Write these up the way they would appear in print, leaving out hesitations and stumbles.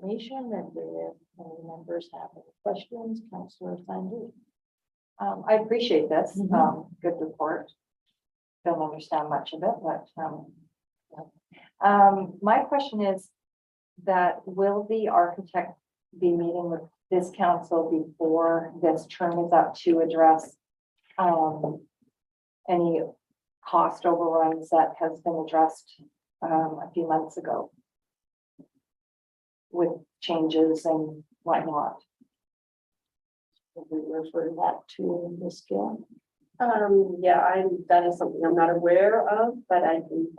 information, and if any members have any questions, Councillor Sandu. I appreciate this. Mhm. Good report. Don't understand much of it, but my question is that will the architect be meeting with this council before this term is up to address any cost overruns that has been addressed a few months ago with changes and whatnot? We refer that to Ms. Gill. Yeah, that is something I'm not aware of, but I can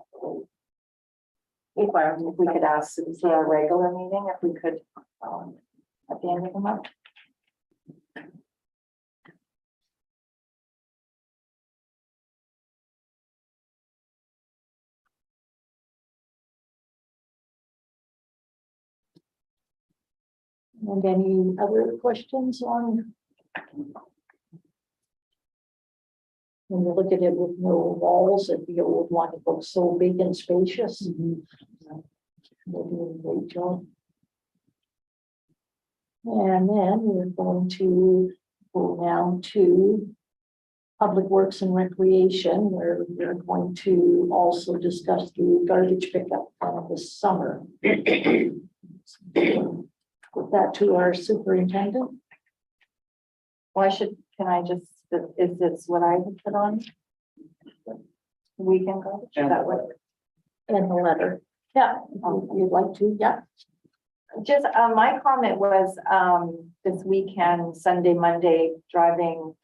inquire. If we could ask for a regular meeting, if we could, at the end of the month. And any other questions on? When you look at it with no walls, if the old one looks so big and spacious. They're doing a great job. And then we're going to go down to Public Works and Recreation, where we're going to also discuss the garbage pickup this summer. Put that to our superintendent. Why should, can I just, is this what I would put on? Weekend garbage, is that what? And the letter. Yeah, if you'd like to, yeah. Just, my comment was, this weekend, Sunday, Monday, driving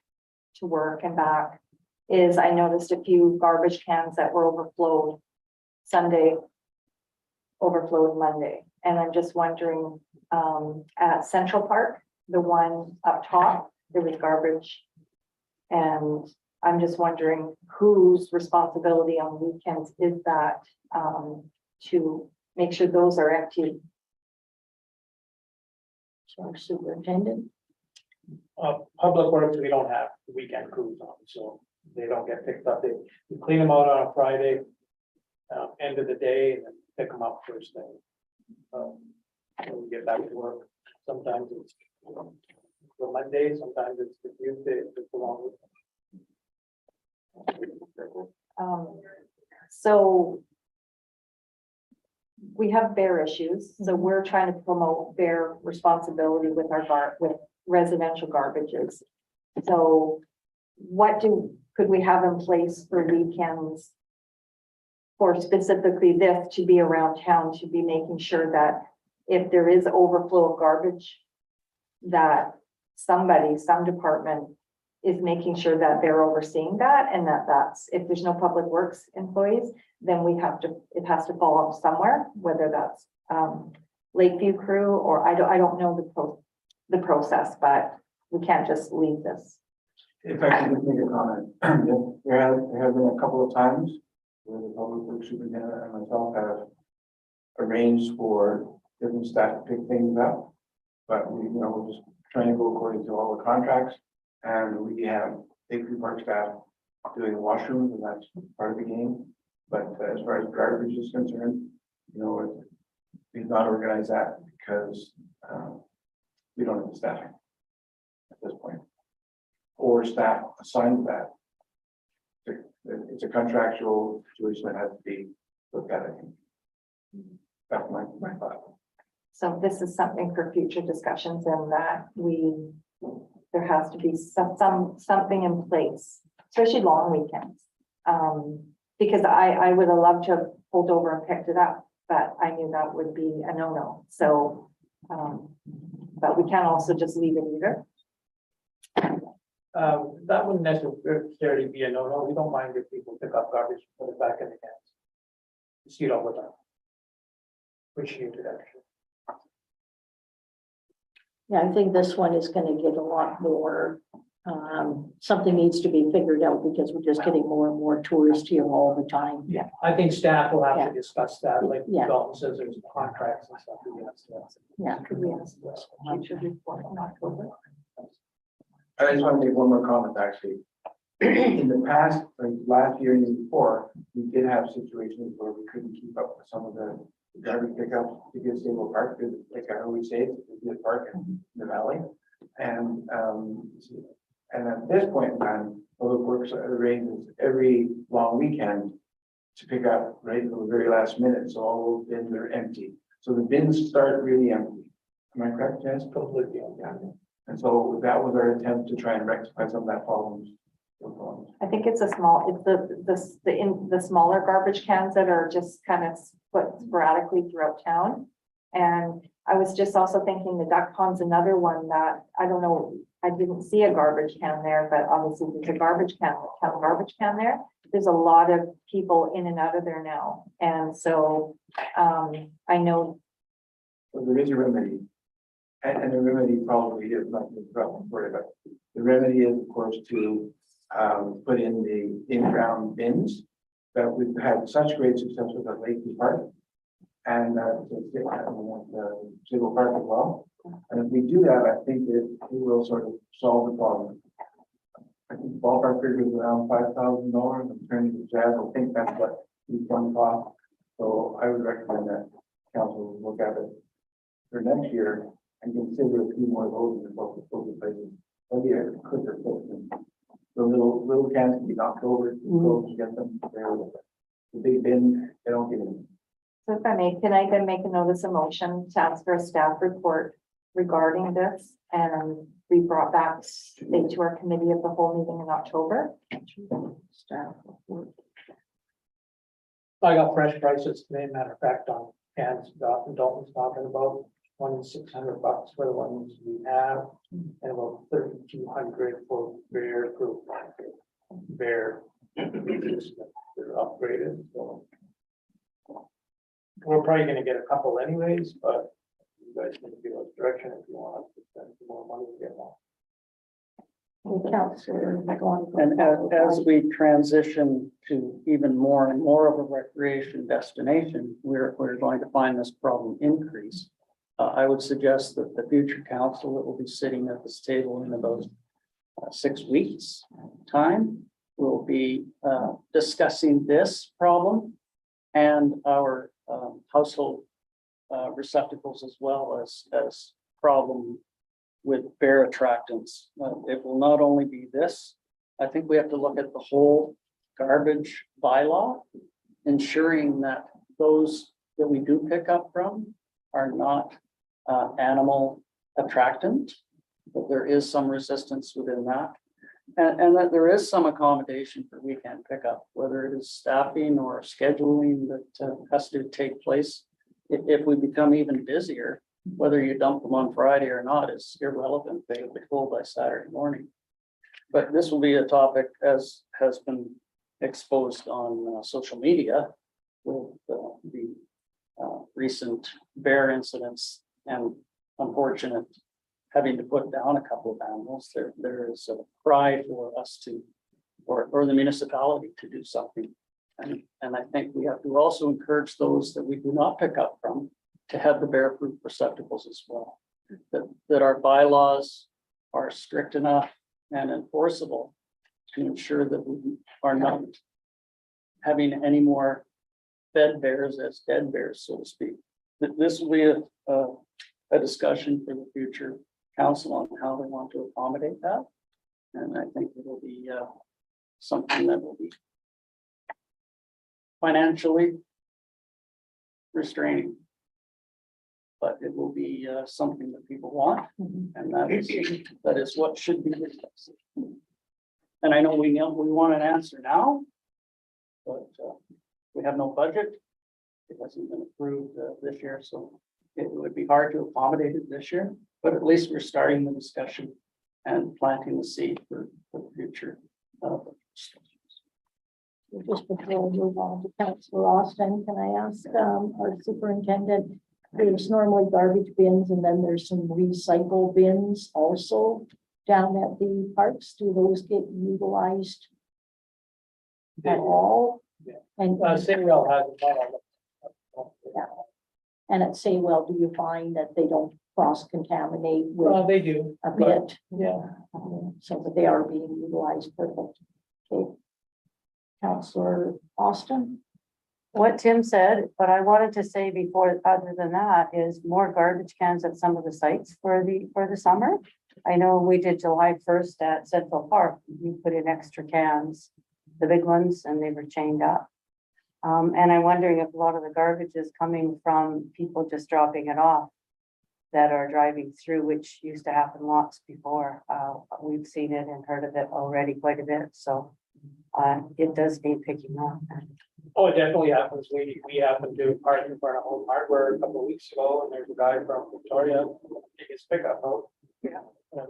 to work and back, is I noticed a few garbage cans that were overflowed Sunday, overflowed Monday. And I'm just wondering, at Central Park, the one up top, there was garbage. And I'm just wondering whose responsibility on weekends is that, to make sure those are empty. So our superintendent. Public Works, we don't have weekend crews on, so they don't get picked up. We clean them out on a Friday, end of the day, and then pick them up first thing. When we get back to work, sometimes it's the Monday, sometimes it's the Tuesday, it's the long week. So we have bear issues, so we're trying to promote bear responsibility with our with residential garbages. So what could we have in place for weekends for specifically this to be around town, to be making sure that if there is overflow of garbage, that somebody, some department is making sure that they're overseeing that, and that's, if there's no public works employees, then we have to, it has to fall off somewhere, whether that's Lakeview crew, or I don't know the process, but we can't just leave this. If I can just make a comment, there have been a couple of times where the public works superintendent and myself have arranged for different staff to pick things up, but we're just trying to go according to all the contracts, and we have Lakeview Park staff doing the washrooms, and that's part of the game. But as far as garbage is concerned, we've not organized that because we don't have the staffing at this point, or staff assigned to that. It's a contractual situation that has to be looked at. I think that's my thought. So this is something for future discussions, and that there has to be something in place, especially long weekends. Because I would have loved to have pulled over and picked it up, but I knew that would be a no-no. So, but we can't also just leave it either. That wouldn't necessarily be a no-no. We don't mind if people pick up garbage, put it back in the cans. You see it all the time. Appreciate it, actually. Yeah, I think this one is gonna get a lot more, something needs to be figured out because we're just getting more and more tourists here all the time. Yeah, I think staff will have to discuss that, like Yeah. Dalton says, there's contracts and stuff. Yeah. Could we ask this future report in October? I just want to make one more comment, actually. In the past, like last year and the year before, we did have situations where we couldn't keep up with some of the garbage pickup to get Stable Park, because like I always say, it's a good park in the valley. And at this point in time, Public Works arranges every long weekend to pick up right until the very last minute, so all those bins are empty. So the bins start really empty. Am I correct, Jess? Completely. And so that was our attempt to try and rectify some of that problems. I think it's a small, it's the smaller garbage cans that are just kind of put sporadically throughout town. And I was just also thinking the duck pond's another one that, I don't know, I didn't see a garbage can there, but obviously there's a garbage can there. There's a lot of people in and out of there now. And so, I know, So there is a remedy. And the remedy probably is not the problem for it, but the remedy is, of course, to put in the in-ground bins that we've had such great success with at Lakeview Park. And Civil Park as well. And if we do that, I think it will sort of solve the problem. I think the ballpark figure is around $5,000. I'm turning to Jazz. I think that's what we've done cost. So I would recommend that council look at it for next year and consider a few more of those in the local places. Maybe a quicker fix. The little cans can be knocked over, you get them there. The big bin, they don't get in. so if I may, can I then make a notice of motion to ask for a staff report regarding this and be brought back to our committee of the whole meeting in October? Staff report. I got fresh prices today, matter of fact, on cans, Dalton's talking about $2,600 for the ones we have, and about $3,200 for bear proof. Bear resistant, they're upgraded, so. We're probably gonna get a couple anyways, but you guys can give us direction if you want us to spend some more money to get one. Councillor McGowan. And as we transition to even more and more of a recreation destination, we're going to find this problem increase. I would suggest that the future council that will be sitting at this table in about 6 weeks' time will be discussing this problem and our household receptacles, as well as problem with bear attractants. It will not only be this. I think we have to look at the whole garbage bylaw, ensuring that those that we do pick up from are not animal attractant, but there is some resistance within that. And that there is some accommodation for weekend pickup, whether it is staffing or scheduling that has to take place. If we become even busier, whether you dump them on Friday or not is irrelevant. They will be full by Saturday morning. But this will be a topic, as has been exposed on social media with the recent bear incidents and unfortunate having to put down a couple of animals. There is a cry for us to, or the municipality to do something. And I think we have to also encourage those that we do not pick up from to have the bear-proof receptacles as well. That our bylaws are strict enough and enforceable to ensure that we are not having any more fed bears as dead bears, so to speak. This will be a discussion for the future council on how they want to accommodate that. And I think it will be something that will be financially restraining. But it will be something that people want, and that is what should be discussed. And I know we want an answer now, but we have no budget. It hasn't been approved this year, so it would be hard to accommodate it this year. But at least we're starting the discussion and planting the seed for the future. Just before we move on to Councillor Austin, can I ask our superintendent, there's normally garbage bins and then there's some recycle bins also down at the parks. Do those get utilized at all? Yeah. And Samuel has and at Saywell, do you find that they don't cross-contaminate with they do. a bit? Yeah. So that they are being utilized perfect. Okay. Councillor Austin? what Tim said, but I wanted to say before, other than that, is more garbage cans at some of the sites for the summer. I know we did July 1st at Central Park. We put in extra cans, the big ones, and they were chained up. And I'm wondering if a lot of the garbage is coming from people just dropping it off that are driving through, which used to happen lots before. We've seen it and heard of it already quite a bit, so it does need picking up. Oh, it definitely happens. We happened to park in front of Home Hardware a couple of weeks ago, and there's a guy from Victoria, take his pickup out. Yeah. And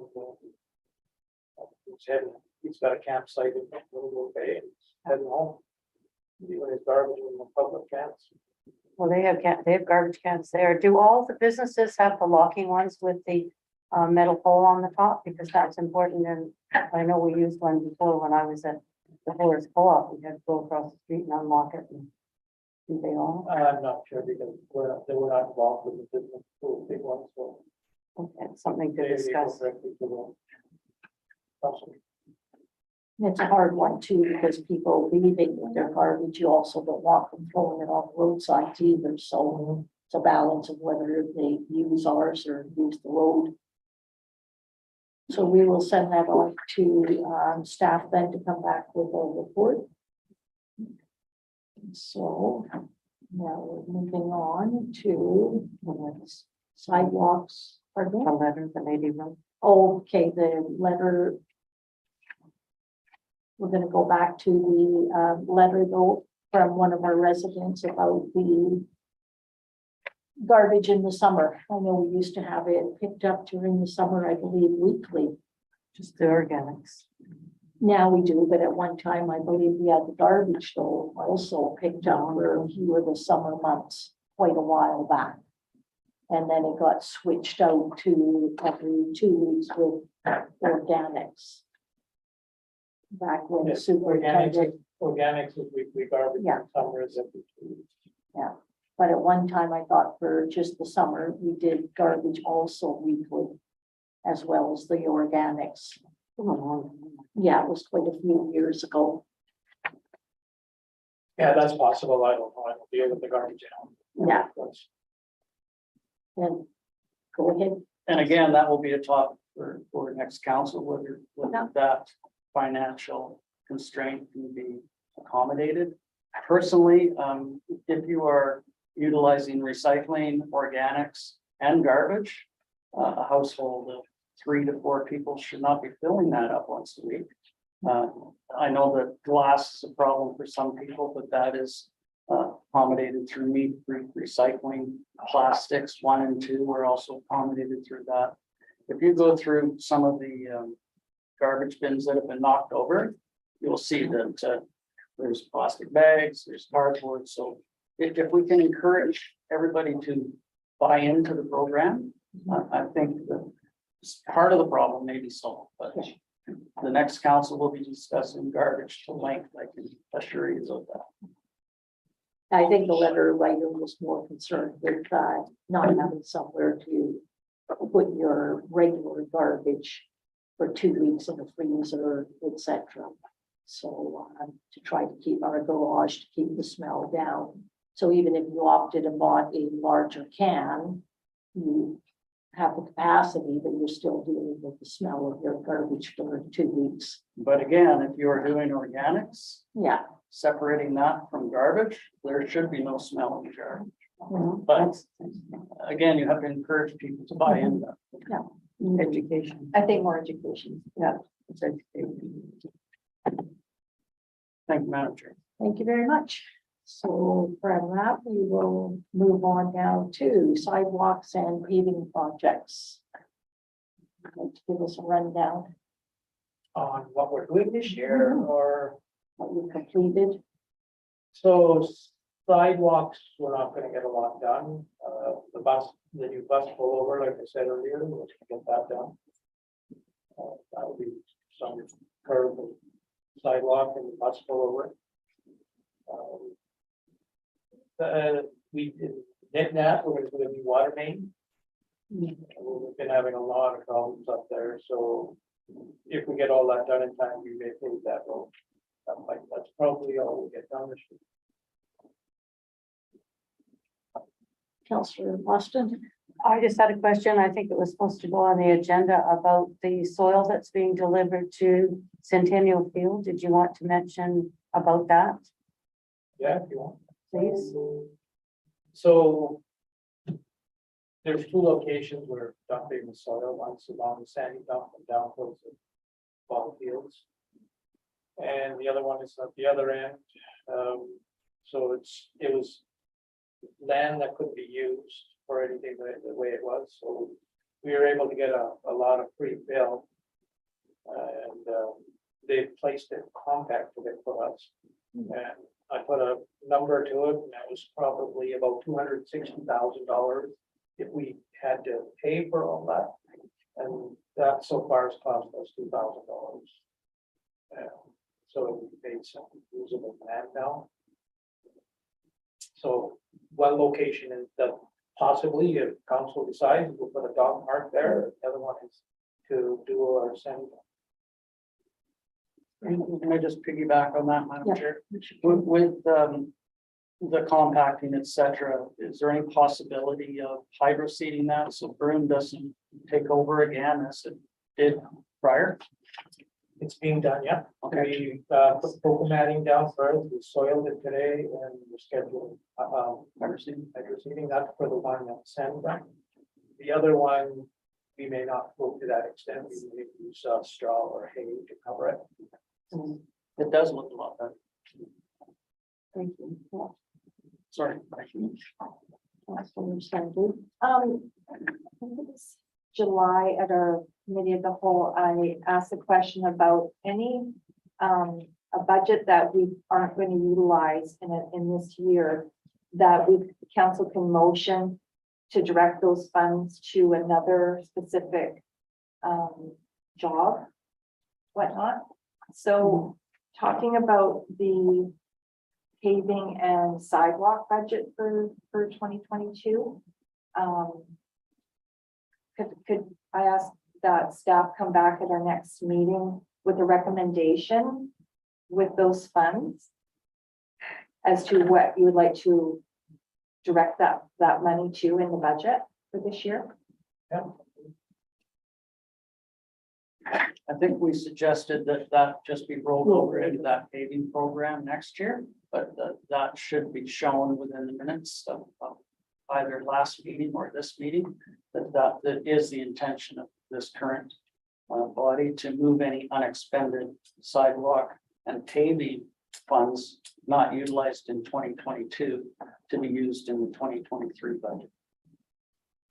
he's got a campsite in Little Bay, and he's heading home. Doing his garbage in the public camps. Well, they have garbage cans there. Do all the businesses have the locking ones with the metal pole on the top? Because that's important, and I know we used one before when I was at the Forest Co-op. We had to go across the street and unlock it. And do they all? I'm not sure because they were not involved with the business, the big ones, so. Okay, something to they go discuss. directly to the customer. It's a hard one too, because people leaving with their garbage, you also don't want them throwing it on roadsides either, so it's a balance of whether they use ours or use the road. So we will send that on to staff then to come back with a report. So now we're moving on to sidewalks. The letter, the lady wrote. Okay, the letter. We're gonna go back to the letter though from one of our residents about the garbage in the summer. I know we used to have it picked up during the summer, I believe weekly. Just the organics. Now we do, but at one time, I believe we had the garbage though also picked up for a few of the summer months quite a while back. And then it got switched out to every 2 weeks with organics. Back when the superintendent, Organics is weekly garbage. Yeah. Summer is every 2 weeks. but at one time I thought for just the summer, we did garbage also weekly. As well as the organics. Yeah, it was quite a few years ago. Yeah, that's possible. I don't know. I don't deal with the garbage now. Yeah. And go ahead. And again, that will be a topic for next council, whether Yeah. that financial constraint can be accommodated. Personally, if you are utilizing recycling, organics, and garbage, a household of 3 to 4 people should not be filling that up once a week. I know that glass is a problem for some people, but that is accommodated through meat-free recycling. Plastics 1 and 2 are also accommodated through that. If you go through some of the garbage bins that have been knocked over, you'll see that there's plastic bags, there's cardboard. So if we can encourage everybody to buy into the program, I think that part of the problem may be solved, but the next council will be discussing garbage to length. I can assure you of that. I think the letter writer was more concerned with not having somewhere to put your regular garbage for 2 weeks in the freezer, etc. So to try to keep our garage, to keep the smell down. So even if you opted and bought a larger can, you have the capacity, but you're still dealing with the smell of your garbage for 2 weeks. But again, if you are doing organics, Yeah. separating that from garbage, there should be no smell in garbage. Mhm. But again, you have to encourage people to buy in that. Education. I think more education. It's education. Thank you, Madam Chair. Thank you very much. So from that, we will move on now to sidewalks and paving projects. Like to give us a rundown On what we're doing this year or. what you completed. So sidewalks, we're not gonna get a lot done. The new bus pullover, like I said earlier, we'll get that done. That'll be some curb and sidewalk and bus pullover. We did that, we're gonna do a new water main. We've been having a lot of problems up there, so if we get all that done in time, we may pave that road. That's probably all we get done this year. Councillor Austin. I just had a question. I think it was supposed to go on the agenda about the soil that's being delivered to Centennial Field. Did you want to mention about that, Yeah, if you want. please? So there's two locations where dumping the soil, one's along the sandy dump and down towards the ball fields. And the other one is at the other end. So it was land that couldn't be used for anything the way it was. So we were able to get a lot of free fill. And they placed it compacted it for us. And I put a number to it, and that was probably about $260,000 if we had to pay for all that. And that so far has cost us $2,000. So we paid some usable land now. So one location is that possibly if council decides, we'll put a dog park there. The other one is to do our sand. Can I just piggyback on that, Madam Yeah. Chair? With the compacting, et cetera, is there any possibility of hydro seeding that so broom doesn't take over again as it did prior? It's being done, yeah. Okay. We put cocoa matting down first, we soiled it today and we're scheduling hydroseeding that for the one that's sand done. The other one, we may not go to that extent, we may use straw or hay to cover it. It does look a lot better. Thank you. Yeah, Sorry. Councillor Sandu. I think it was July at our committee of the whole, I asked a question about any, a budget that we aren't going to utilize in this year, that we, council can motion to direct those funds to another specific, job, whatnot. So talking about the paving and sidewalk budget for 2022, could I ask that staff come back at our next meeting with a recommendation with those funds as to what you would like to direct that money to in the budget for this year? Yeah. I think we suggested that just be rolled over into that paving program next year, but that should be shown within the minutes of either last meeting or this meeting, that is the intention of this current body to move any unexpended sidewalk and paving funds not utilized in 2022 to be used in the 2023 budget.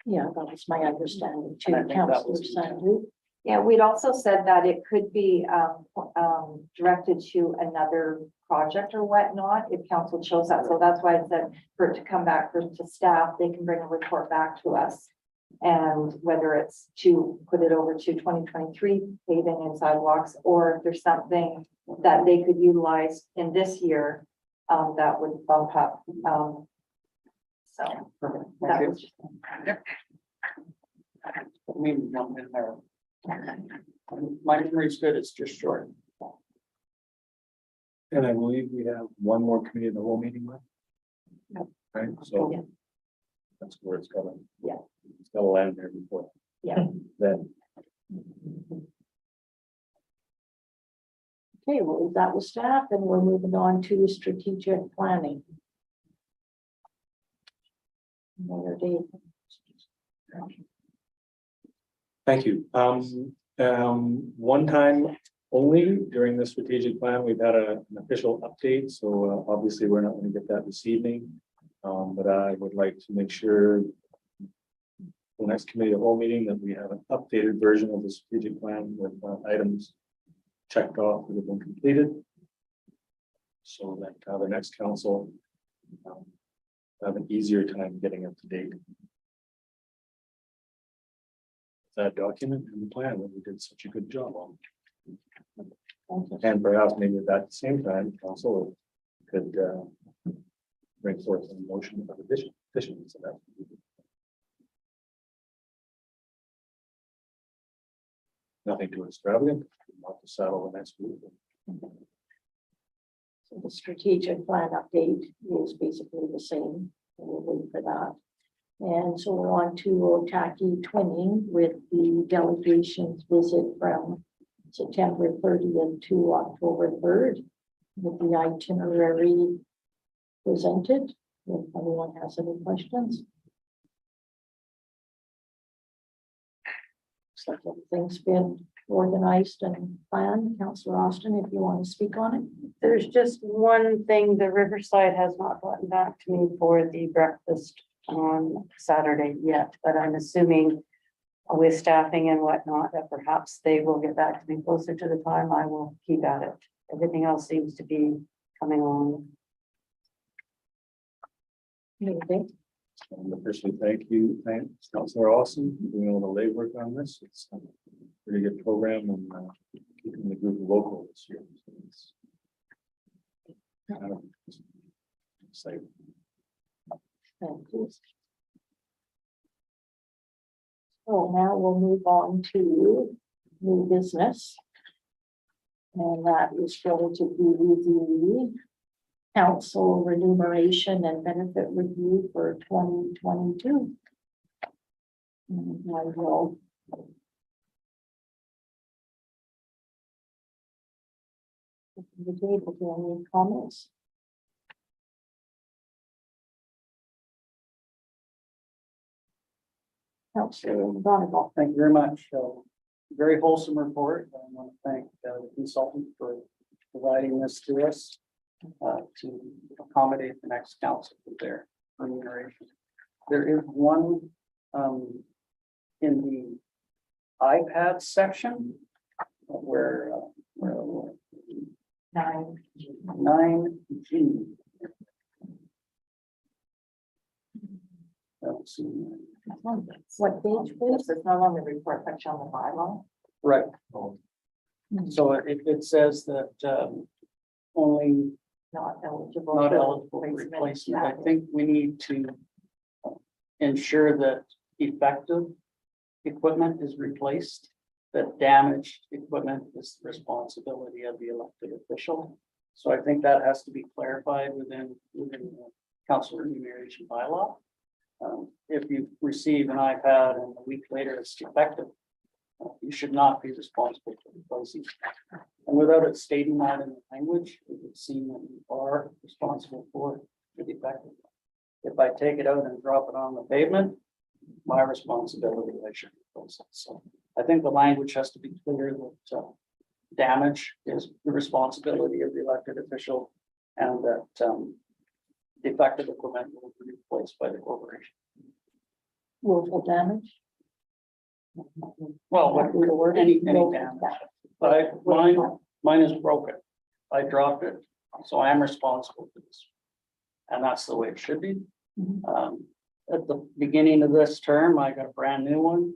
Yeah, that was my understanding too, And I think that Councillor was the intent. Sandu. Yeah, we'd also said that it could be directed to another project or whatnot if council chose that. So that's why I said for it to come back to staff, they can bring a report back to us. And whether it's to put it over to 2023 paving and sidewalks, or if there's something that they could utilize in this year, that would bump up. So Perfect. that Thank you. was just. I mean, jump in there. My memory's good, it's just short. And I believe we have one more committee of the whole meeting left. Yep. Right, so. Yeah. That's where it's going. Yeah. It's gotta land there before. Yeah. Then, Okay, well, that was staff, and we're moving on to strategic planning. Mayor Dave. thank you. One time only during the strategic plan, we've had an official update, so obviously we're not gonna get that this evening. But I would like to make sure the next committee of whole meeting that we have an updated version of the strategic plan with items checked off that have been completed. So that the next council have an easier time getting up to date. That document and the plan that we did such a good job on. And perhaps maybe at that same time, council could bring forth a motion of additions to that. Nothing too extravagant, not to saddle the next week. So the strategic plan update is basically the same. We'll wait for that. And so we're on to Otaki twinning with the delegation's visit from September 30th to October 3rd, with the itinerary presented. If anyone has any questions. Looks like everything's been organized and planned. Councillor Austin, if you want to speak on it. There's just one thing, the Riverside has not gotten back to me for the breakfast on Saturday yet, but I'm assuming with staffing and whatnot, that perhaps they will get back to me closer to the time. I will keep at it. Everything else seems to be coming along. Okay. And officially, thanks, Councilor Austin, for doing all the legwork on this. It's a pretty good program and keeping the group local this year. So it's kind of exciting. Thank you. So now we'll move on to new business. And that is going to be the council remuneration and benefit review for 2022. And I will. The table, do any comments? Councillor Donegal. Thank you very much. Very wholesome report. I want to thank the consultant for providing this to us to accommodate the next council with their remuneration. There is one in the iPad section where 9G. Don't see. What page, please? It's not on the report section on the bylaw. Right. So it says that only Not eligible. not for eligible for replacement. I think we need to ensure that effective equipment is replaced, that damaged equipment is the responsibility of the elected official. So I think that has to be clarified within the council remuneration bylaw. If you receive an iPad and a week later it's defective, you should not be responsible for replacing it. And without it stating that in the language, it would seem that you are responsible for the defective. If I take it out and drop it on the pavement, my responsibility, I should replace it. So I think the language has to be clear that damage is the responsibility of the elected official and that defective equipment will be replaced by the corporation. Willful damage? Well, any damage, but mine is broken. I dropped it, so I am responsible for this. And that's the way it should be. At the beginning of this term, I got a brand new one.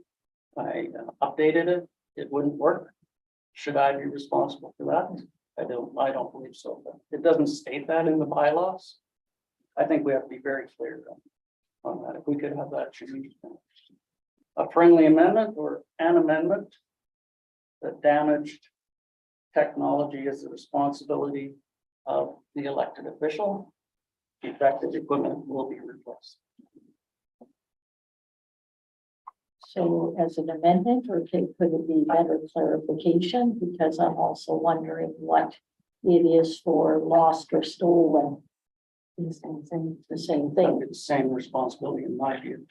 I updated it. It wouldn't work. Should I be responsible for that? I don't believe so, but it doesn't state that in the bylaws. I think we have to be very clear on that. If we could have that changed. A friendly amendment or an amendment that damaged technology is the responsibility of the elected official. Defective equipment will be replaced. So as an amendment, or could it be better clarification? Because I'm also wondering what it is for lost or stolen. The same thing. The same thing. It's the same responsibility in my view.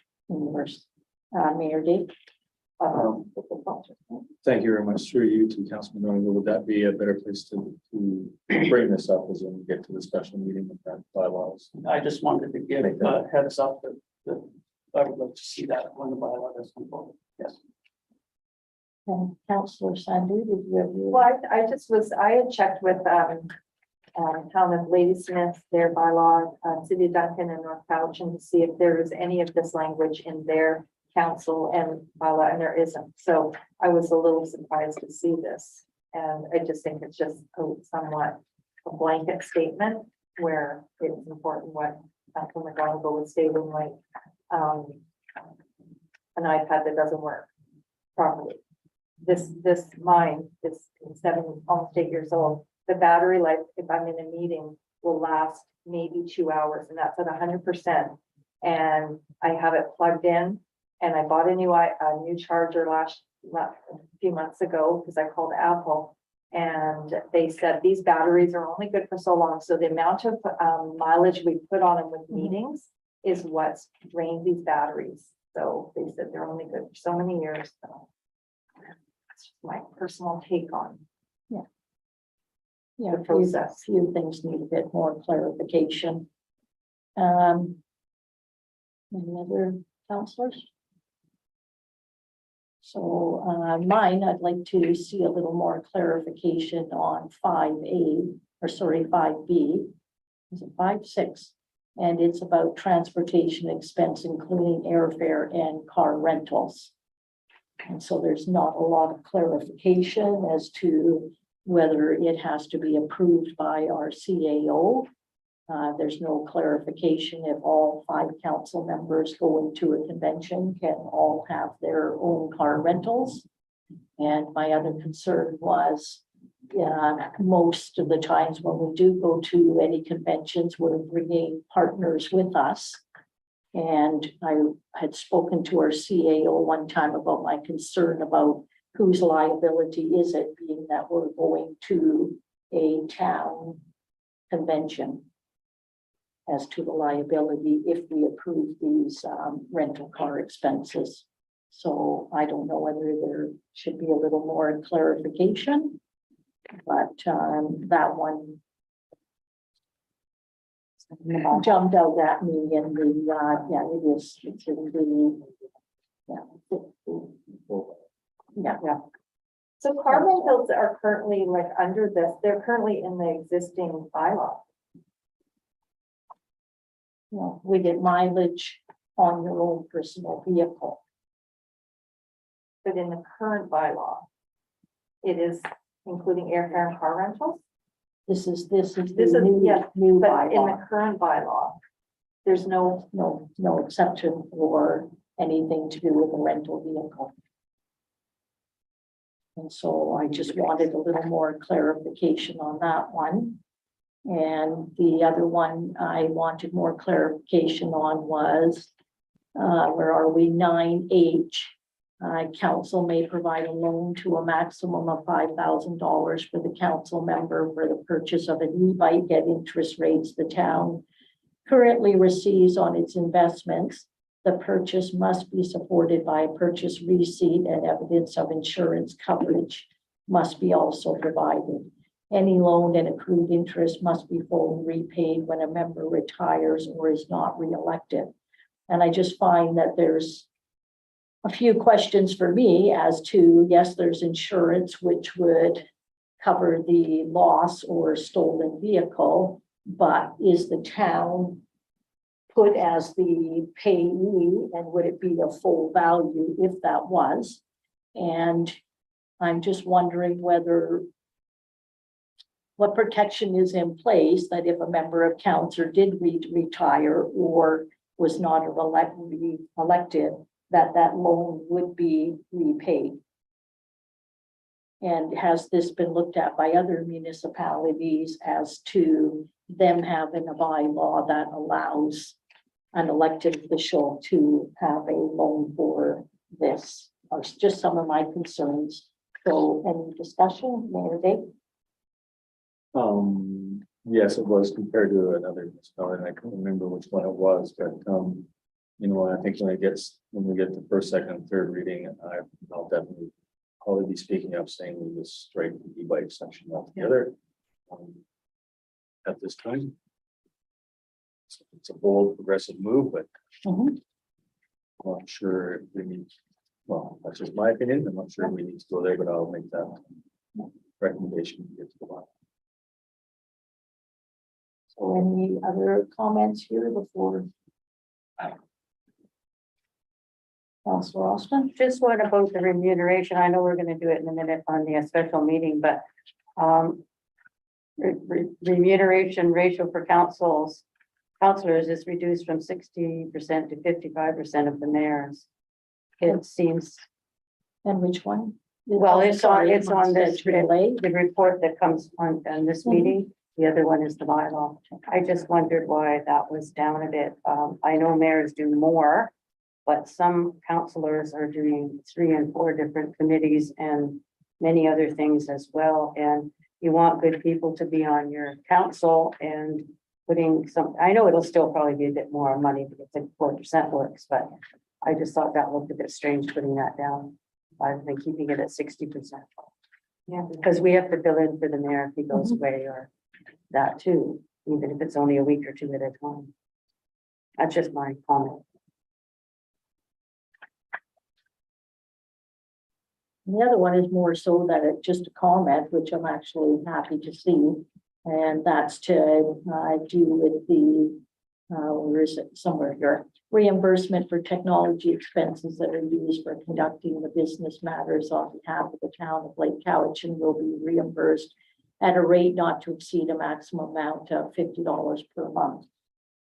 Mayor Dave. Thank you very much. Through you to Councilman Donovan. Would that be a better place to bring this up as when we get to the special meeting with that bylaws? I just wanted to give a heads up that I would like to see that when the bylaw does come forward. Yes. And Councillor Sandu, did you have your? Well, I had checked with, town of Ladysmith, their bylaw, City of Duncan and North Cowichan to see if there is any of this language in their council and bylaw, and there isn't. So I was a little surprised to see this. And I just think it's just somewhat a blanket statement where it's important what Council McGonigal was stating, like an iPad that doesn't work properly. This mine is 7, almost 8 years old. The battery life, if I'm in a meeting, will last maybe 2 hours, and that's at 100%. And I have it plugged in, and I bought a new charger a few months ago, because I called Apple. And they said these batteries are only good for so long, so the amount of mileage we put on them with meetings is what's drained these batteries. So they said they're only good for so many years, so. That's just my personal take on. Yeah, The process. few things need a bit more clarification. Any other counselors? So, mine, I'd like to see a little more clarification on 5A, or sorry, 5B. Is it 5, 6? And it's about transportation expense, including airfare and car rentals. And so there's not a lot of clarification as to whether it has to be approved by our CAO. There's no clarification if all 5 council members going to a convention can all have their own car rentals. And my other concern was, most of the times when we do go to any conventions, we're bringing partners with us. And I had spoken to our CAO one time about my concern about whose liability is it, being that we're going to a town convention, as to the liability if we approve these rental car expenses. So I don't know whether there should be a little more clarification, but that one jumped out at me in the, yeah, it is, it's in the, yeah. So car rentals are currently like under this, they're currently in the existing bylaw. You know, we get mileage on your own personal vehicle. But in the current bylaw, it is including airfare and car rentals. This is This the is- new, yeah, new But in bylaw. the current bylaw, there's no, No exception for anything to do with a rental vehicle. And so I just wanted a little more clarification on that one. And the other one I wanted more clarification on was, where are we, 9H? Council may provide a loan to a maximum of $5,000 for the council member for the purchase of an e-bike at interest rates the town currently receives on its investments. The purchase must be supported by a purchase receipt, and evidence of insurance coverage must be also provided. Any loan and accrued interest must be fully repaid when a member retires or is not reelected. And I just find that there's a few questions for me as to, yes, there's insurance which would cover the loss or stolen vehicle, but is the town put as the payee, and would it be a full value if that was? And I'm just wondering whether what protection is in place that if a member of council did retire or was not elected, that loan would be repaid. And has this been looked at by other municipalities as to them having a bylaw that allows an elected official to have a loan for this? Are just some of my concerns. So any discussion, Mayor Day? Yes, it was compared to another municipality, and I can't remember which one it was, but you know, I think when we get the first, second, and third reading, I'll definitely probably be speaking up saying we just strike the e-bike section altogether. At this time. So it's a bold, progressive move, but I'm not sure we need, well, that's just my opinion. I'm not sure we need to go there, but I'll make that recommendation to get to the bottom. So any other comments here before? Councilor Austin? Just what about the remuneration? I know we're gonna do it in a minute on the special meeting, but remuneration ratio for councilors is reduced from 60% to 55% of the mayors. It seems, And which one? well, it's on Sorry, this, Schedule A. the report that comes on this meeting. The other one is the bylaw. I just wondered why that was down a bit. I know mayors do more, but some councillors are doing 3 and 4 different committees and many other things as well. And you want good people to be on your council and putting some, I know it'll still probably be a bit more money because the 4% works, but I just thought that looked a bit strange putting that down rather than keeping it at 60%. Yeah. Because we have to fill in for the mayor if he goes away or that too, even if it's only a week or 2 at a time. That's just my comment. The other one is more so that it's just a comment, which I'm actually happy to see. And that's to do with the, where is it, somewhere here, reimbursement for technology expenses that are used for conducting the business matters on behalf of the town of Lake Cowichan will be reimbursed at a rate not to exceed a maximum amount of $50 per month.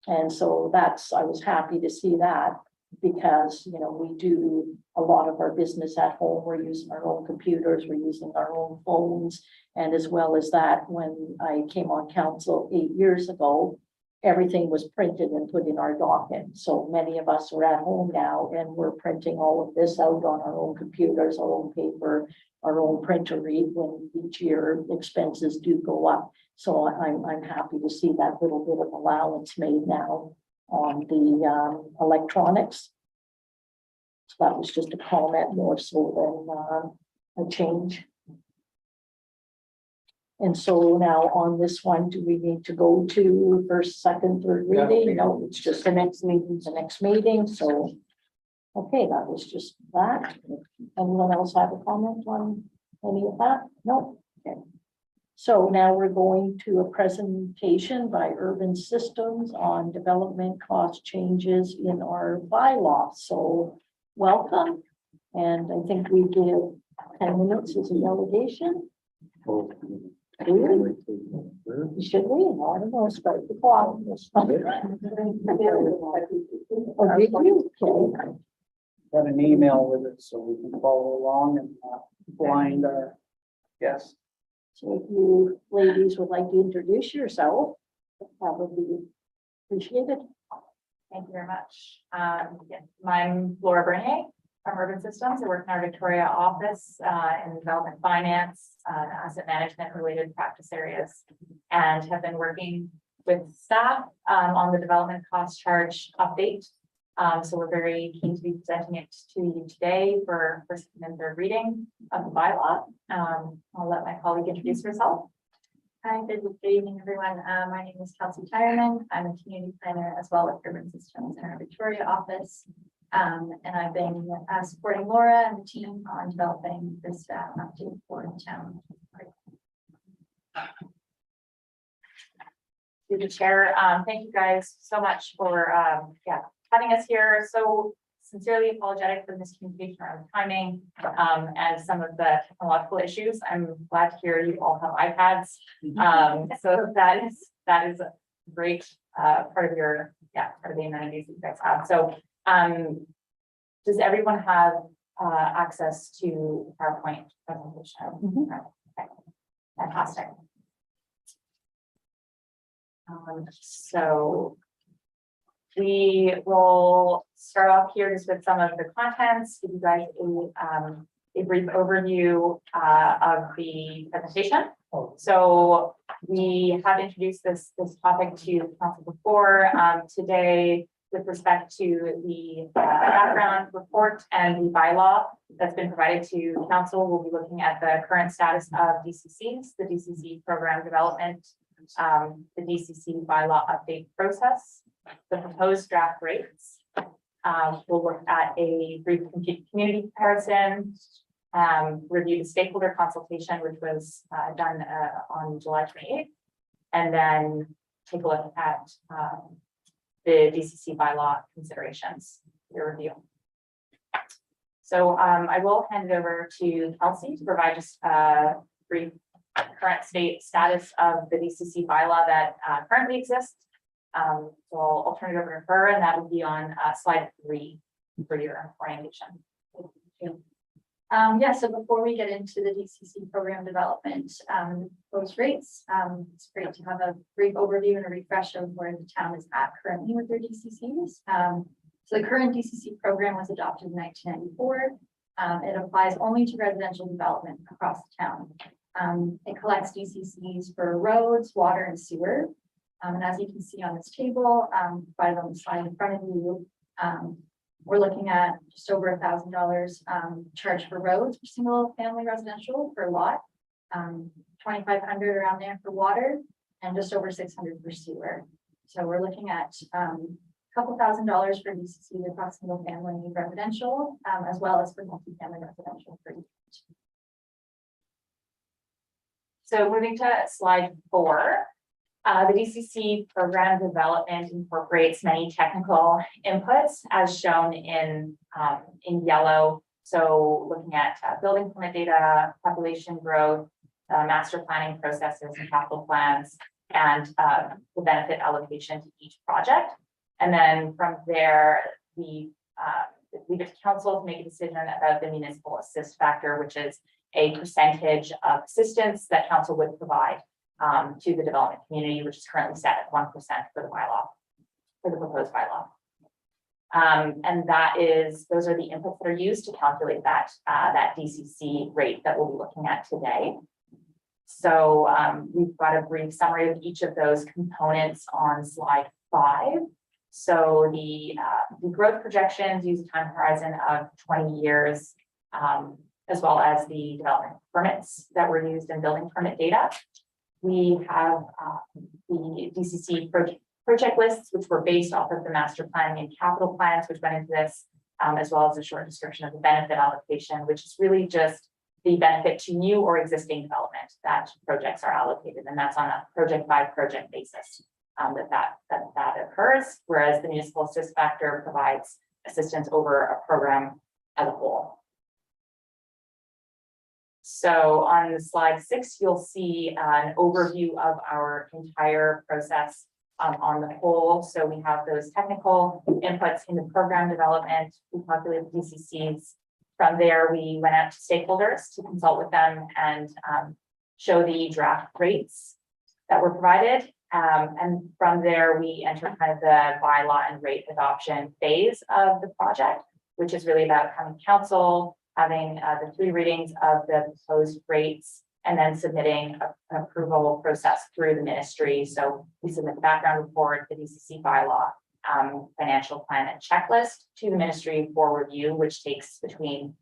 And so I was happy to see that because, you know, we do a lot of our business at home. We're using our own computers, we're using our own phones. And as well as that, when I came on council 8 years ago, everything was printed and put in our docket. So many of us are at home now and we're printing all of this out on our own computers, our own paper, our own printer read when each year expenses do go up. So I'm happy to see that little bit of allowance made now on the electronics. So that was just a comment more so than a change. And so now on this one, do we need to go to first, second, third Yeah. reading? No, it's just the next meeting, so. Okay, that was just that. Anyone else have a comment on any of that? No? Okay. So now we're going to a presentation by Urban Systems on development cost changes in our bylaw. So welcome. And I think we give 10 minutes as a delegation. Should we? I don't know, start the clock. Oh, did you? Okay. Got an email with it so we can follow along and blind our guests. So if you ladies would like to introduce yourself, that would be appreciated. Thank you very much. Yes, I'm Laura Bernier from Urban Systems. I work in our Victoria office in development finance, asset management related practice areas, and have been working with staff on the development cost charge update. So we're very keen to be presenting it to you today for first and third reading of the bylaw. I'll let my colleague introduce herself. Hi, good evening, everyone. My name is Kelsey Tyerman. I'm a community planner as well with Urban Systems in our Victoria office. And I've been supporting Laura and the team on developing this update for the town. To the chair, thank you guys so much for having us here. So sincerely apologetic for miscommunication around timing and some of the technological issues. I'm glad to hear you all have iPads. So that is a great part of your part of the amenities that you guys have. So does everyone have access to PowerPoint presentation? Okay. Fantastic. So we will start off here just with some of the contents, give you guys a brief overview of the presentation. So we have introduced this topic to council before today with respect to the background report and the bylaw that's been provided to council. We'll be looking at the current status of DCCs, the DCC program development, the DCC bylaw update process, the proposed draft rates. We'll look at a brief community comparison, review the stakeholder consultation, which was done on July 28th, and then take a look at the DCC bylaw considerations, your review. So I will hand it over to Kelsey to provide just a brief current status of the DCC bylaw that currently exists. So I'll turn it over to her, and that will be on slide 3 for your orientation. Yeah, so before we get into the DCC program development, proposed rates, it's great to have a brief overview and a refresh of where the town is at currently with their DCCs. So the current DCC program was adopted in 1994. It applies only to residential development across the town. It collects DCCs for roads, water, and sewer. And as you can see on this table, provided on the slide in front of you, we're looking at just over $1,000 charge for roads for single family residential per lot, 2,500 around there for water, and just over 600 for sewer. So we're looking at couple $1,000s for DCC across single family residential, as well as for multifamily residential. So moving to slide 4, the DCC program development incorporates many technical inputs as shown in yellow. So looking at building permit data, population growth, master planning processes and capital plans, and the benefit allocation to each project. And then from there, we leave it to council to make a decision about the municipal assist factor, which is a percentage of assistance that council would provide to the development community, which is currently set at 1% for the bylaw, for the proposed bylaw. And those are the inputs that are used to calculate that DCC rate that we'll be looking at today. So we've got a brief summary of each of those components on slide 5. So the growth projections use a time horizon of 20 years, as well as the development permits that were used in building permit data. We have the DCC project lists, which were based off of the master planning and capital plans, which went into this, as well as a short description of the benefit allocation, which is really just the benefit to new or existing development that projects are allocated. And that's on a project by project basis. That occurs, whereas the municipal assist factor provides assistance over a program as a whole. So on slide 6, you'll see an overview of our entire process on the whole. So we have those technical inputs in the program development. We calculate the DCCs. From there, we went out to stakeholders to consult with them and show the draft rates that were provided. And from there, we enter kind of the bylaw and rate adoption phase of the project, which is really about coming to council, having the 3 readings of the proposed rates, and then submitting an approval process through the ministry. So we submit the background report, the DCC bylaw, financial plan and checklist to the ministry for review, which takes between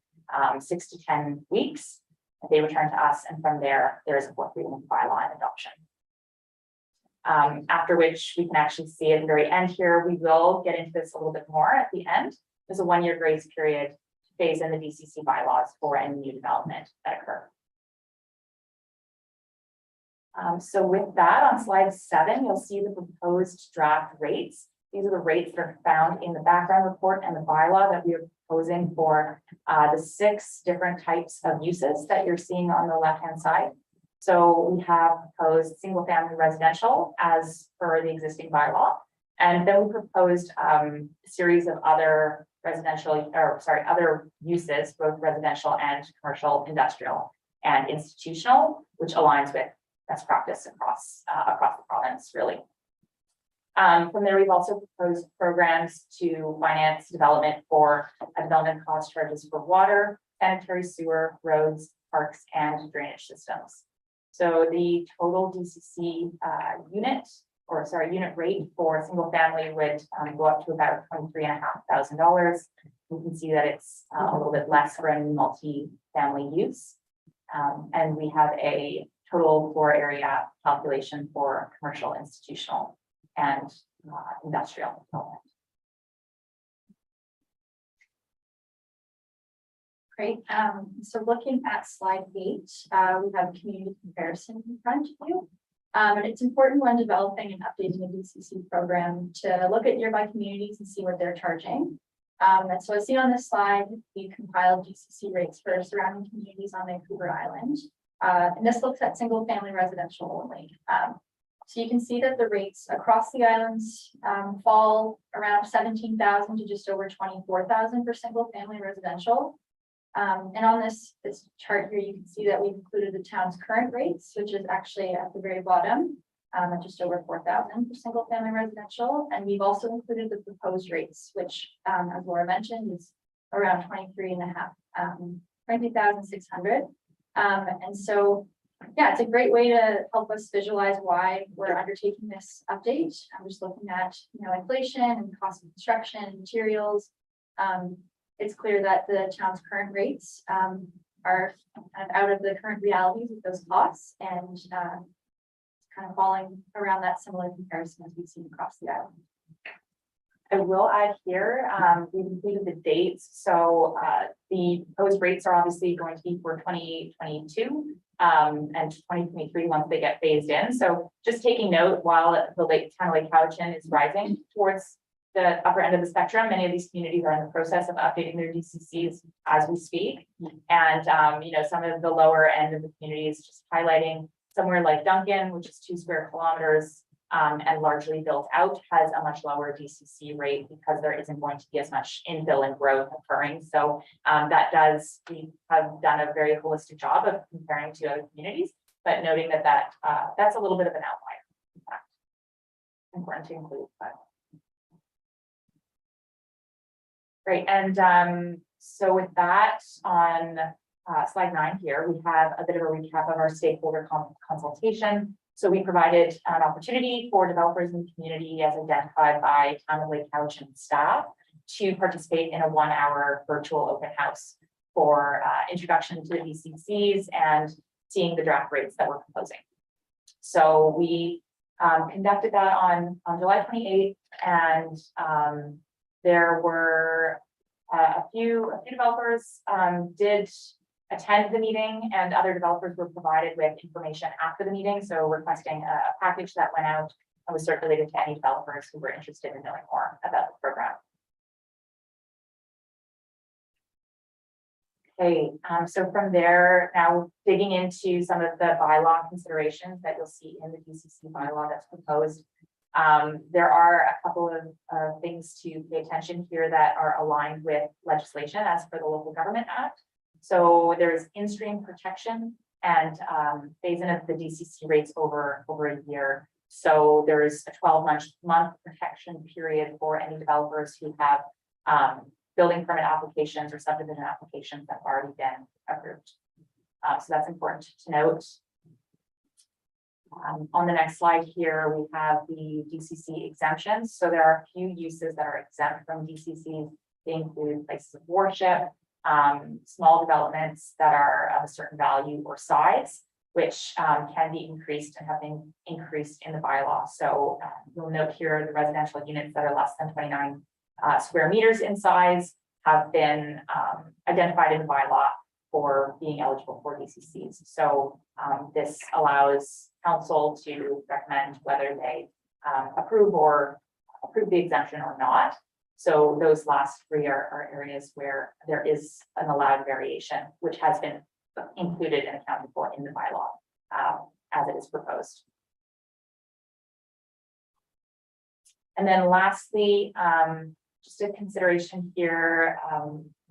6 to 10 weeks. They return to us, and from there, there is a 4th reading of bylaw and adoption. After which we can actually see at the very end here, we will get into this a little bit more at the end. There's a 1-year grace period to phase in the DCC bylaws for any new development that occur. So with that, on slide 7, you'll see the proposed draft rates. These are the rates that are found in the background report and the bylaw that we are proposing for the 6 different types of uses that you're seeing on the left-hand side. So we have proposed single family residential as per the existing bylaw. And then we proposed a series of other other uses, both residential and commercial, industrial, and institutional, which aligns with best practice across the province, really. From there, we've also proposed programs to finance development for development cost charges for water, sanitary sewer, roads, parks, and drainage systems. So the total DCC unit rate for single family would go up to about $23,500. You can see that it's a little bit less for any multi-family use. And we have a total floor area calculation for commercial, institutional, and industrial development. Great. So looking at slide 8, we have a community comparison in front of you. And it's important when developing and updating a DCC program to look at nearby communities and see what they're charging. And so as seen on this slide, we compiled DCC rates for surrounding communities on Vancouver Island. And this looks at single family residential only. So you can see that the rates across the islands fall around 17,000 to just over 24,000 for single family residential. And on this chart here, you can see that we've included the town's current rates, which is actually at the very bottom, at just over 4,000 for single family residential. And we've also included the proposed rates, which, as Laura mentioned, is around 23,600. And so, yeah, it's a great way to help us visualize why we're undertaking this update. I'm just looking at, inflation and cost of construction and materials. It's clear that the town's current rates are kind of out of the current realities of those costs, and kind of falling around that similar comparison as we've seen across the island. I will add here, we've included the dates. So the proposed rates are obviously going to be for 2022 and 2023 once they get phased in. So just taking note, while the town of Lake Cowichan is rising towards the upper end of the spectrum, many of these communities are in the process of updating their DCCs as we speak. And some of the lower end of the communities, just highlighting somewhere like Duncan, which is 2 square kilometers and largely built out, has a much lower DCC rate because there isn't going to be as much infill and growth occurring. So we have done a very holistic job of comparing to other communities, but noting that that's a little bit of an outlier. In fact, important to include. But. Great, and so with that, on slide 9 here, we have a bit of a recap of our stakeholder consultation. So we provided an opportunity for developers in the community, as identified by Town of Lake Cowichan staff, to participate in a 1-hour virtual open house for introduction to the DCCs and seeing the draft rates that we're proposing. So we conducted that on July 28th, and there were a few developers did attend the meeting, and other developers were provided with information after the meeting. So requesting a package that went out and was circulated to any developers who were interested in knowing more about the program. Okay, so from there, now digging into some of the bylaw considerations that you'll see in the DCC bylaw that's proposed. There are a couple of things to pay attention here that are aligned with legislation as per the Local Government Act. So there's in-stream protection and phase-in of the DCC rates over a year. So there's a 12-month protection period for any developers who have building permit applications or subdivision applications that have already been approved. So that's important to note. On the next slide here, we have the DCC exemptions. So there are a few uses that are exempt from DCC. They include places of worship, small developments that are of a certain value or size, which can be increased and have been increased in the bylaw. So you'll note here the residential units that are less than 29 square meters in size have been identified in the bylaw for being eligible for DCCs. So this allows council to recommend whether they approve the exemption or not. So those last 3 are areas where there is an allowed variation, which has been included and accounted for in the bylaw as it is proposed. And then lastly, just a consideration here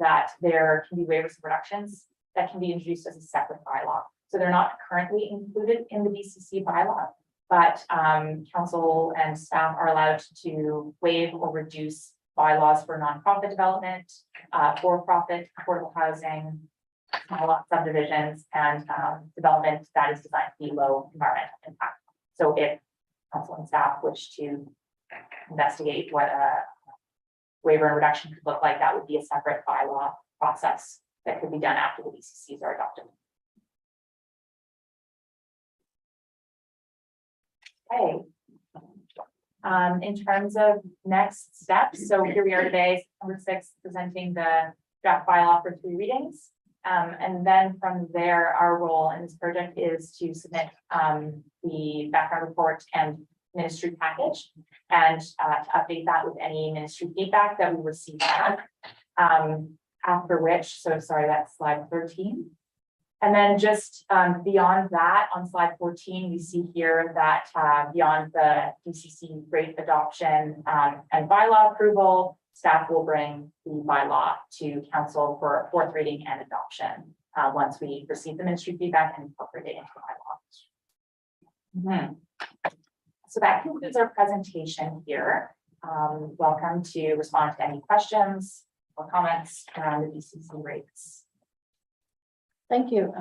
that there can be waivers and reductions that can be introduced as a separate bylaw. So they're not currently included in the DCC bylaw, but council and staff are allowed to waive or reduce bylaws for nonprofit development, for-profit affordable housing, small lot subdivisions, and development that is designed to be low environmental impact. So if council and staff wish to investigate what a waiver and reduction could look like, that would be a separate bylaw process that could be done after the DCCs are adopted. Okay. In terms of next steps, so here we are today, September 6th, presenting the draft bylaw for 3 readings. And then from there, our role in this project is to submit the background report and ministry package, and to update that with any ministry feedback that we receive back. After which, so sorry, that's slide 13. And then just beyond that, on slide 14, we see here that beyond the DCC rate adoption and bylaw approval, staff will bring the bylaw to council for fourth reading and adoption, once we receive the ministry feedback and incorporate it into the bylaw. So that concludes our presentation here. Welcome to respond to any questions or comments around the DCC rates. Thank you.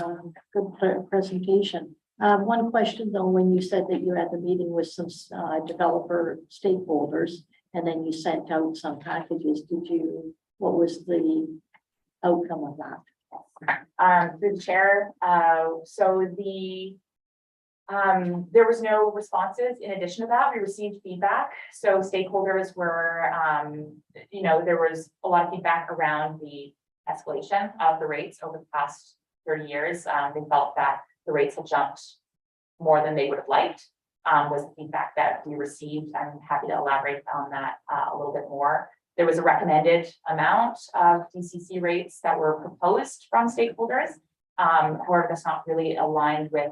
Good presentation. One question though, when you said that you had the meeting with some developer stakeholders and then you sent out some packages, what was the outcome of that? Through the chair, there was no responses. In addition to that, we received feedback. So stakeholders were, there was a lot of feedback around the escalation of the rates over the past 30 years. They felt that the rates had jumped more than they would have liked, was the feedback that we received. I'm happy to elaborate on that a little bit more. There was a recommended amount of DCC rates that were proposed from stakeholders. However, that's not really aligned with,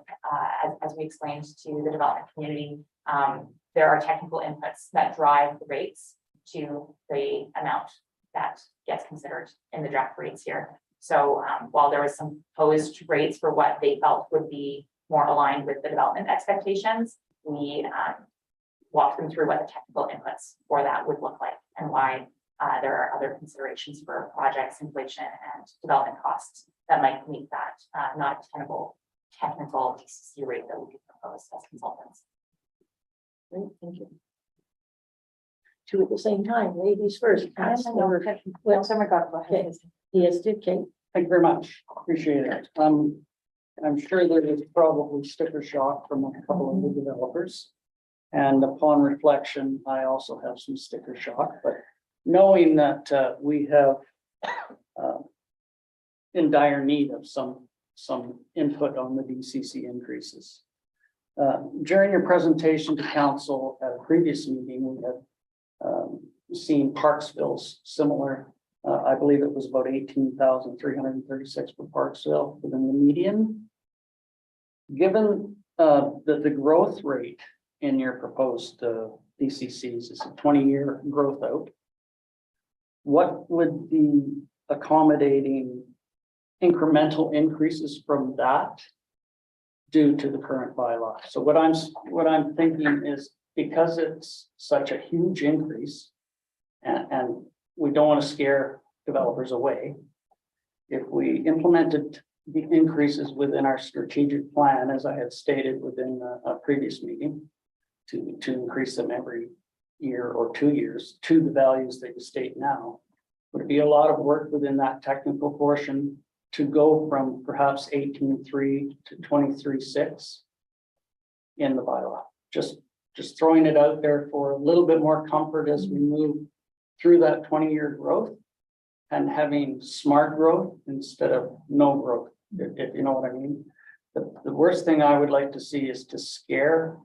as we explained to the development community, there are technical inputs that drive the rates to the amount that gets considered in the draft rates here. So while there was some proposed rates for what they felt would be more aligned with the development expectations, we walked them through what the technical inputs for that would look like and why there are other considerations for projects, inflation, and development costs that might meet that not attainable technical DCC rate that we could propose as consultants. Great, thank you. Two at the same time, ladies first. Councilor- Okay. Yes, okay. Thank you very much. Appreciate it. I'm sure there is probably sticker shock from a couple of the developers. And upon reflection, I also have some sticker shock, but knowing that we have in dire need of some input on the DCC increases. During your presentation to council at a previous meeting, we had seen Parksville's similar. I believe it was about 18,336 for Parksville within the median. Given that the growth rate in your proposed DCCs is a 20-year growth out, what would be accommodating incremental increases from that due to the current bylaw? So what I'm thinking is, because it's such a huge increase and we don't want to scare developers away, if we implemented the increases within our strategic plan, as I had stated within a previous meeting, to increase them every year or 2 years to the values that you state now, would be a lot of work within that technical portion to go from perhaps 18.3 to 23.6 in the bylaw. Just throwing it out there for a little bit more comfort as we move through that 20-year growth and having smart growth instead of no growth, if you know what I mean. The worst thing I would like to see is to scare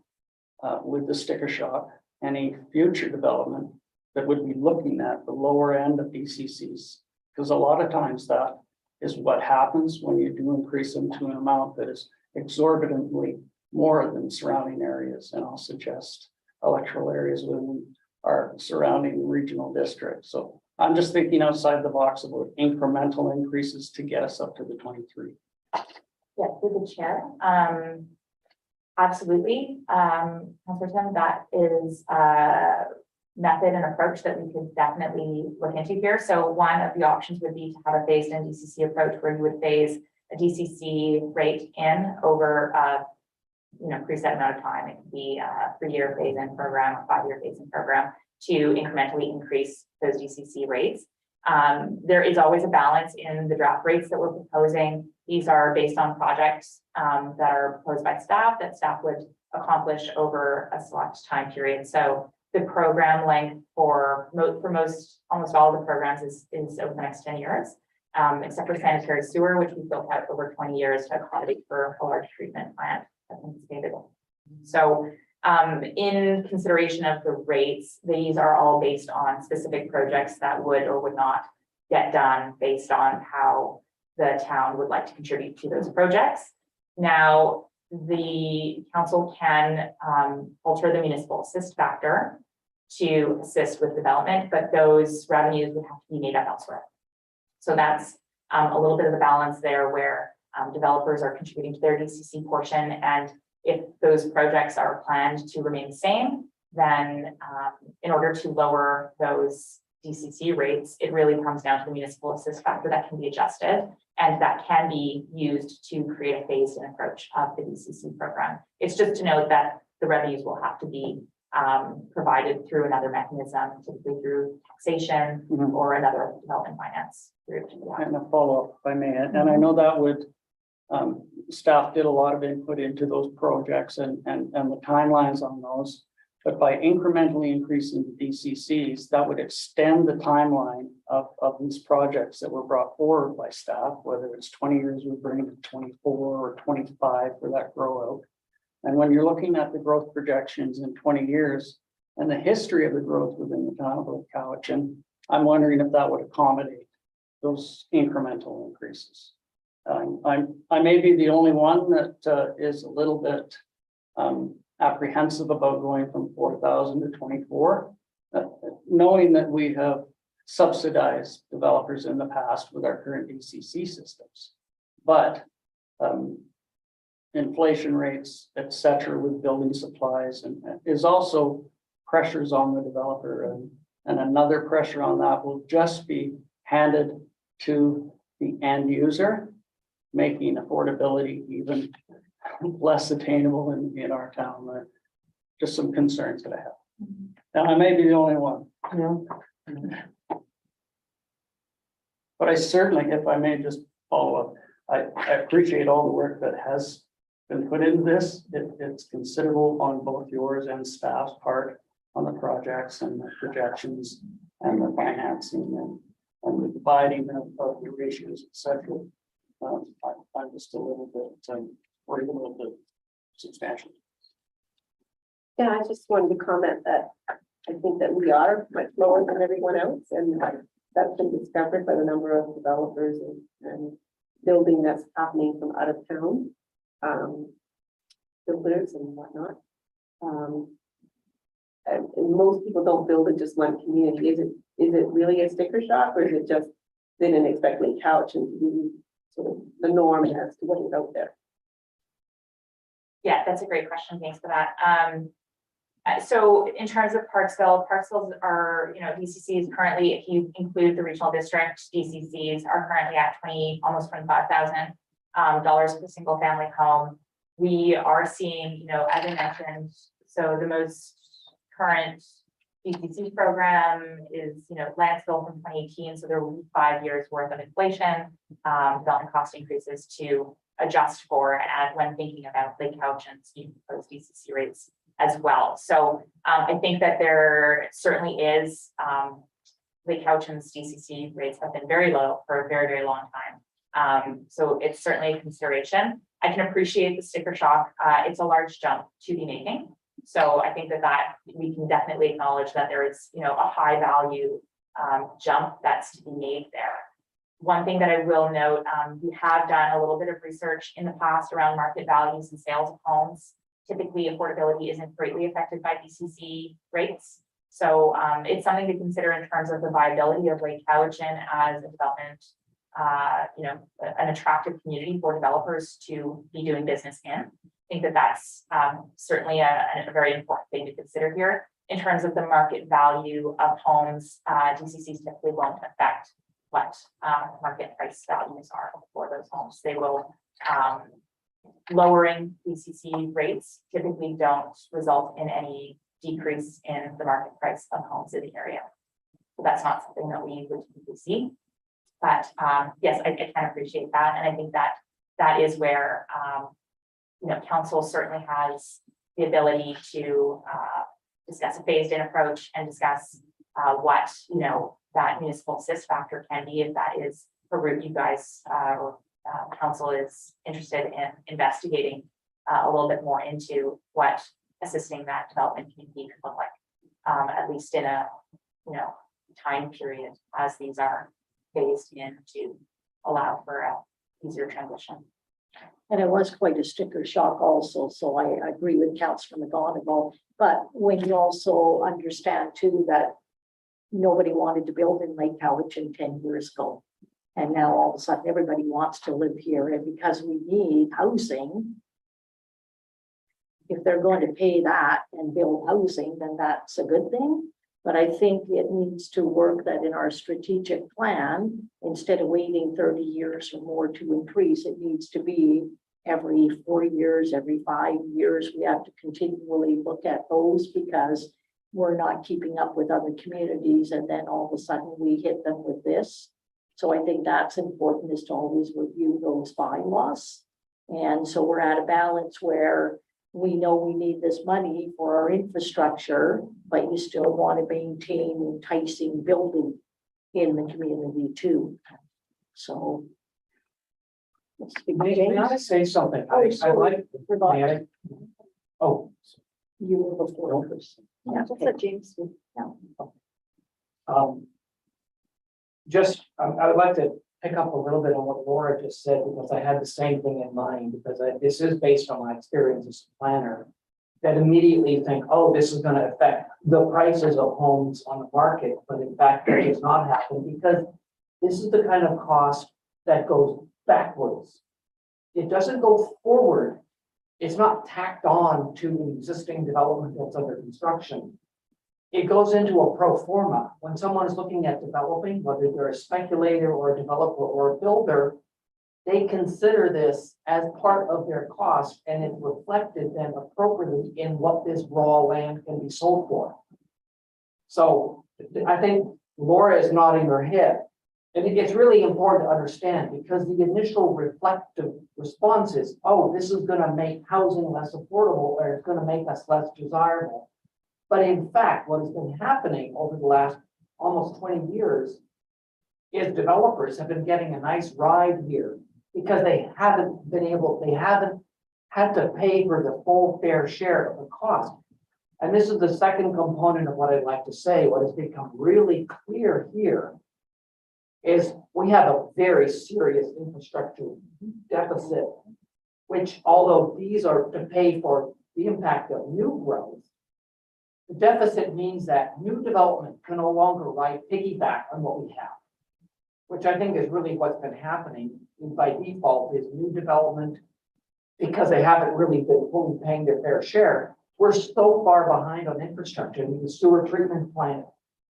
with the sticker shock any future development that would be looking at the lower end of DCCs, because a lot of times that is what happens when you do increase them to an amount that is exorbitantly more than surrounding areas. And I'll suggest electoral areas within our surrounding regional districts. So I'm just thinking outside the box about incremental increases to get us up to the 23. Yeah, through the chair. Absolutely. Councilor Tim, that is a method and approach that we could definitely look into here. So one of the options would be to have a phased in DCC approach where you would phase a DCC rate in over preset amount of time. It could be a 3-year phase-in program or 5-year phase-in program to incrementally increase those DCC rates. There is always a balance in the draft rates that we're proposing. These are based on projects that are proposed by staff that staff would accomplish over a select time period. So the program length for almost all of the programs is over the next 10 years, except for sanitary sewer, which we built out over 20 years to accommodate for a large treatment plant. So in consideration of the rates, these are all based on specific projects that would or would not get done based on how the town would like to contribute to those projects. Now, the council can alter the municipal assist factor to assist with development, but those revenues would have to be made up elsewhere. So that's a little bit of the balance there where developers are contributing to their DCC portion. And if those projects are planned to remain the same, then in order to lower those DCC rates, it really comes down to the municipal assist factor that can be adjusted, and that can be used to create a phased-in approach of the DCC program. It's just to note that the revenues will have to be provided through another mechanism, typically through taxation or another development finance route. And a follow-up, if I may, and I know that would, staff did a lot of input into those projects and the timelines on those. But by incrementally increasing the DCCs, that would extend the timeline of these projects that were brought forward by staff, whether it's 20 years, we bring it to 24 or 25 for that grow out. And when you're looking at the growth projections in 20 years and the history of the growth within the town of Lake Cowichan, I'm wondering if that would accommodate those incremental increases. I may be the only one that is a little bit apprehensive about going from 4,000 to 24, knowing that we have subsidized developers in the past with our current DCC systems. But inflation rates, et cetera, with building supplies and is also pressures on the developer, and another pressure on that will just be handed to the end user, making affordability even less attainable in our town. Just some concerns that I have. Now, I may be the only one. But I certainly, if I may just follow up, I appreciate all the work that has been put into this. It's considerable on both yours and staff's part on the projects and the projections and the financing and the dividing of the ratios, et cetera. I'm just a little bit worried about the substantial. Yeah, I just wanted to comment that I think that we are much lower than everyone else, and that's been discovered by the number of developers and building that's happening from out of town, builders and whatnot. And most people don't build in just one community. Is it really a sticker shock, or is it just didn't expect Lake Cowichan to be sort of the norm as to what is out there? Yeah, that's a great question. Thanks for that. So in terms of Parksville are, DCCs currently, if you include the regional district, DCCs are currently at almost $25,000 per single family home. We are seeing, as I mentioned, so the most current DCC program is, Lansville from 2018. So there will be 5 years worth of inflation, development cost increases to adjust for, and when thinking about Lake Cowichan's proposed DCC rates as well. So I think that there certainly is, Lake Cowichan's DCC rates have been very low for a very, very long time. So it's certainly a consideration. I can appreciate the sticker shock. It's a large jump to be making. So I think that we can definitely acknowledge that there is, a high value jump that's to be made there. One thing that I will note, we have done a little bit of research in the past around market values and sales of homes. Typically, affordability isn't greatly affected by DCC rates. So it's something to consider in terms of the viability of Lake Cowichan as a development, an attractive community for developers to be doing business in. I think that that's certainly a very important thing to consider here. In terms of the market value of homes, DCCs typically won't affect what market price values are for those homes. They will, lowering DCC rates typically don't result in any decrease in the market price of homes in the area. So that's not something that we would typically see. But yes, I can appreciate that. And I think that is where, council certainly has the ability to discuss a phased-in approach and discuss what, that municipal assist factor can be, if that is a route you guys or council is interested in investigating a little bit more into what assisting that development community could look like, at least in a time period as these are phased in to allow for a easier transition. And it was quite a sticker shock also. So I agree with Councillor McGonigal. But when you also understand too that nobody wanted to build in Lake Cowichan 10 years ago. And now all of a sudden, everybody wants to live here, and because we need housing, if they're going to pay that and build housing, then that's a good thing. But I think it needs to work that in our strategic plan, instead of waiting 30 years or more to increase, it needs to be every 4 years, every 5 years. We have to continually look at those because we're not keeping up with other communities, and then all of a sudden we hit them with this. So I think that's important, is to always review those bylaws. And so we're at a balance where we know we need this money for our infrastructure, but you still want to maintain enticing building in the community too. So. May I say something? Oh, I sorry. like. Forgot. may I- Oh, You were before. Yeah, Just let James. um. Just, I would like to pick up a little bit on what Laura just said, because I had the same thing in mind, because this is based on my experience as a planner. That immediately think, oh, this is gonna affect the prices of homes on the market, but in fact, that does not happen, because this is the kind of cost that goes backwards. It doesn't go forward. It's not tacked on to an existing development that's under construction. It goes into a pro forma. When someone is looking at developing, whether they're a speculator or a developer or a builder, they consider this as part of their cost, and it's reflected then appropriately in what this raw land can be sold for. So I think Laura is nodding her head. And it's really important to understand, because the initial reflective response is, oh, this is going to make housing less affordable, or it's going to make us less desirable. But in fact, what has been happening over the last almost 20 years is developers have been getting a nice ride here, because they haven't had to pay for the full fair share of the cost. And this is the second component of what I'd like to say. What has become really clear here is we have a very serious infrastructure deficit, which, although these are to pay for the impact of new growth, the deficit means that new development can no longer piggyback on what we have, which I think is really what's been happening by default. Is new development, because they haven't really been fully paying their fair share. We're so far behind on infrastructure. I mean, the sewer treatment plant,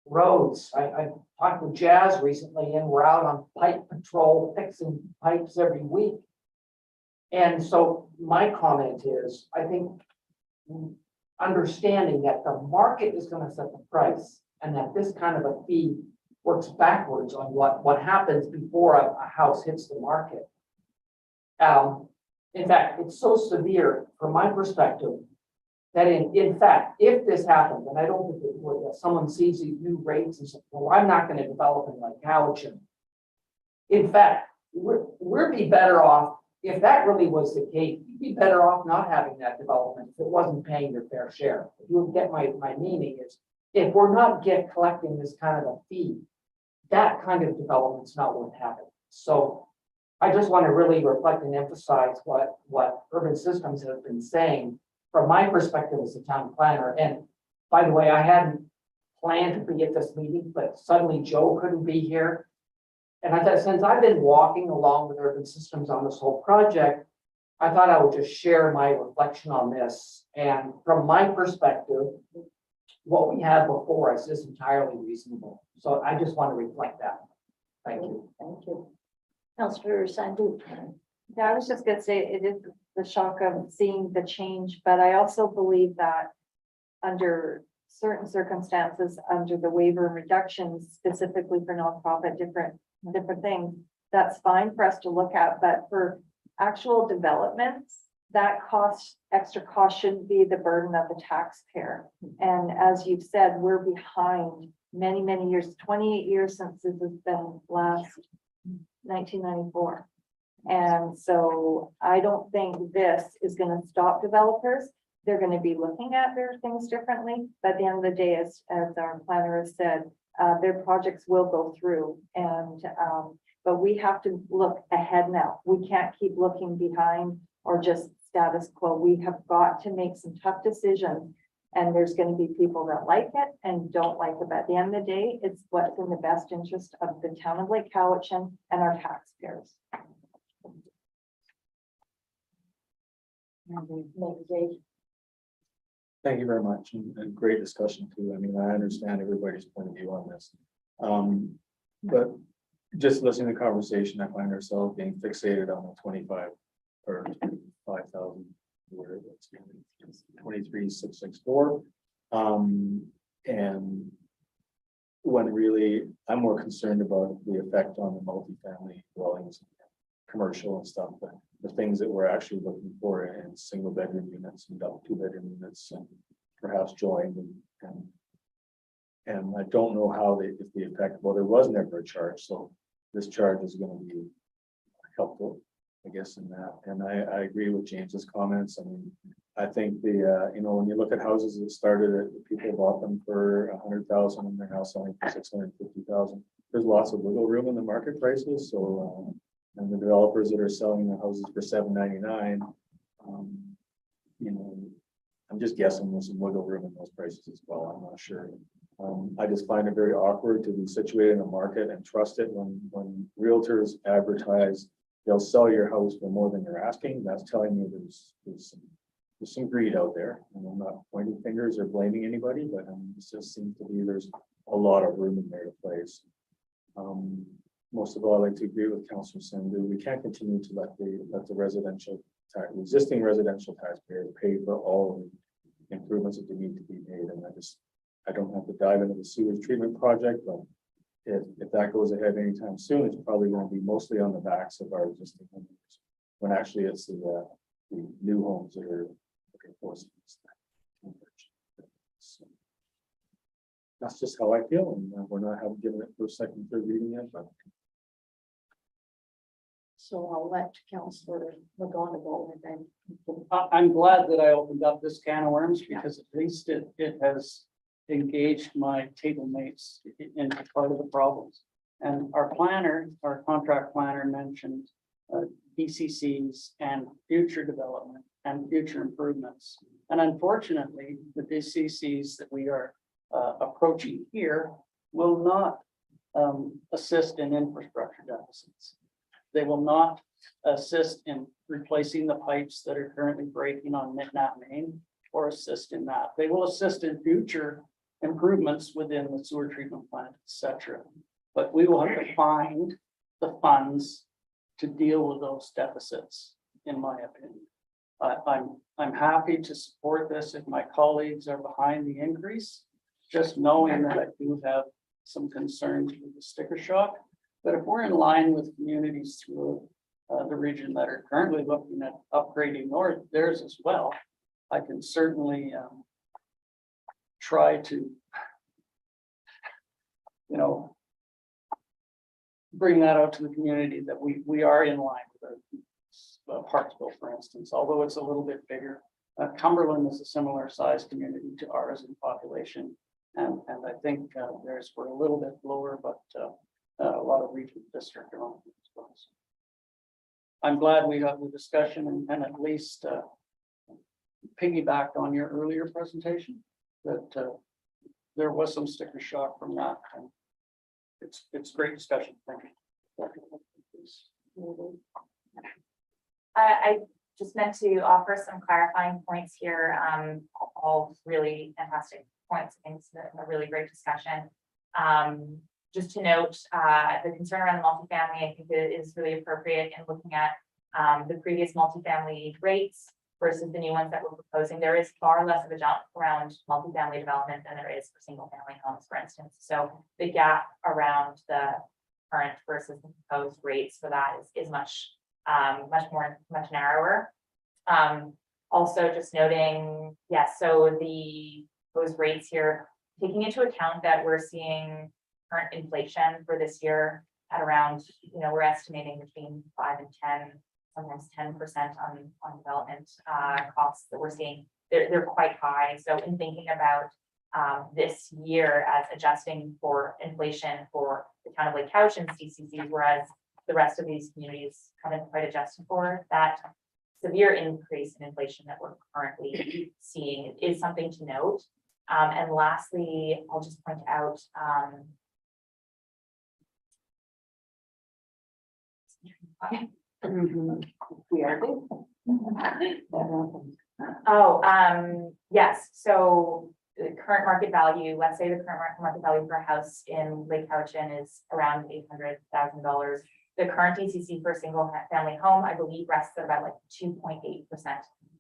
roads. I talked with Jazz recently, and we're out on pipe patrol fixing pipes every week. And so my comment is, I think understanding that the market is going to set the price, and that this kind of a fee works backwards on what happens before a house hits the market. In fact, it's so severe from my perspective that in fact, if this happens, and I don't think it would, that someone sees these new rates and says, well, I'm not going to develop in Lake Cowichan. In fact, we'd be better off, if that really was the case, you'd be better off not having that development if it wasn't paying your fair share. If you would get my meaning is, if we're not collecting this kind of a fee, that kind of development's not worth having. So I just want to really reflect and emphasize what Urban Systems have been saying from my perspective as a town planner. And by the way, I hadn't planned to be at this meeting, but suddenly Joe couldn't be here. And I thought, since I've been walking along with Urban Systems on this whole project, I thought I would just share my reflection on this. And from my perspective, what we have before us is entirely reasonable. So I just want to reflect that. Thank you. Thank you. Councillor Sandu. Yeah, I was just gonna say, it is the shock of seeing the change, but I also believe that under certain circumstances, under the waiver and reductions, specifically for nonprofit, different things, that's fine for us to look at, but for actual developments, that extra cost shouldn't be the burden of the taxpayer. And as you've said, we're behind many, many years, 28 years since this has been last 1994. And so I don't think this is going to stop developers. They're going to be looking at their things differently. But at the end of the day, as our planner has said, their projects will go through. And but we have to look ahead now. We can't keep looking behind or just status quo. We have got to make some tough decisions And there's gonna be people that like it and don't like it, but at the end of the day, it's what's in the best interest of the town of Lake Cowichan and our taxpayers. Thank you very much, and great discussion too. I mean, I understand everybody's point of view on this. But just listening to the conversation, I find ourselves being fixated on the 25 or 5,000. Where it's 23,664. And when really, I'm more concerned about the effect on the multifamily dwellings, commercial and stuff, but the things that we're actually looking for in single bedroom units and double 2-bedroom units and perhaps joined and I don't know how if the effect, well, there was never a charge, so this charge is going to be helpful, I guess, in that. And I agree with James's comments. I mean, I think the, when you look at houses that started, people bought them for 100,000 and they're now selling for 650,000. There's lots of wiggle room in the market prices. So, and the developers that are selling the houses for $799, I'm just guessing there's some wiggle room in those prices as well. I'm not sure. I just find it very awkward to be situated in a market and trust it when realtors advertise they'll sell your house for more than you're asking. That's telling me there's some greed out there. And I'm not pointing fingers or blaming anybody, but it just seems to be there's a lot of room in there to place. Most of all, I'd like to agree with Councillor Sandhu. We can't continue to let the existing residential taxpayers pay for all of the improvements that they need to be made. And I don't have to dive into the sewage treatment project, but if that goes ahead anytime soon, it's probably going to be mostly on the backs of our existing homeowners. When actually it's the new homes that are looking for some. So that's just how I feel, and we're not having given it for a second, third reading yet, but. So I'll let Councillor McGonigal and then. I'm glad that I opened up this can of worms because at least it has engaged my table mates in part of the problems. And our contract planner mentioned DCCs and future development and future improvements. And unfortunately, the DCCs that we are approaching here will not assist in infrastructure deficits. They will not assist in replacing the pipes that are currently breaking on Midnap Main or assist in that. They will assist in future improvements within the sewer treatment plant, etc. But we will have to find the funds to deal with those deficits, in my opinion. I'm happy to support this if my colleagues are behind the increase, just knowing that I do have some concerns with the sticker shock. But if we're in line with communities through the region that are currently looking at upgrading theirs as well, I can certainly try to, bring that out to the community that we are in line with Parksville, for instance, although it's a little bit bigger. Cumberland is a similar size community to ours in population. And I think theirs were a little bit lower, but a lot of regional district are on it as well. So I'm glad we got the discussion and at least piggybacked on your earlier presentation that there was some sticker shock from that. And it's great discussion. Thank you. I just meant to offer some clarifying points here. All really fantastic points. I think it's a really great discussion. Just to note, the concern around the multifamily, I think it is really appropriate in looking at the previous multifamily rates versus the new ones that we're proposing. There is far less of a jump around multifamily development than there is for single family homes, for instance. So the gap around the current versus the proposed rates for that is much narrower. Also just noting, yes, so the proposed rates here, taking into account that we're seeing current inflation for this year at around, we're estimating between 5 and 10, sometimes 10% on development costs that we're seeing. They're quite high. So in thinking about this year as adjusting for inflation for the town of Lake Cowichan's DCCs, whereas the rest of these communities haven't quite adjusted for that, severe increase in inflation that we're currently seeing is something to note. And lastly, I'll just point out, We are due. Yes, so the current market value, let's say the current market value for a house in Lake Cowichan is around $800,000. The current DCC for a single family home, I believe, rests at about like 2.8%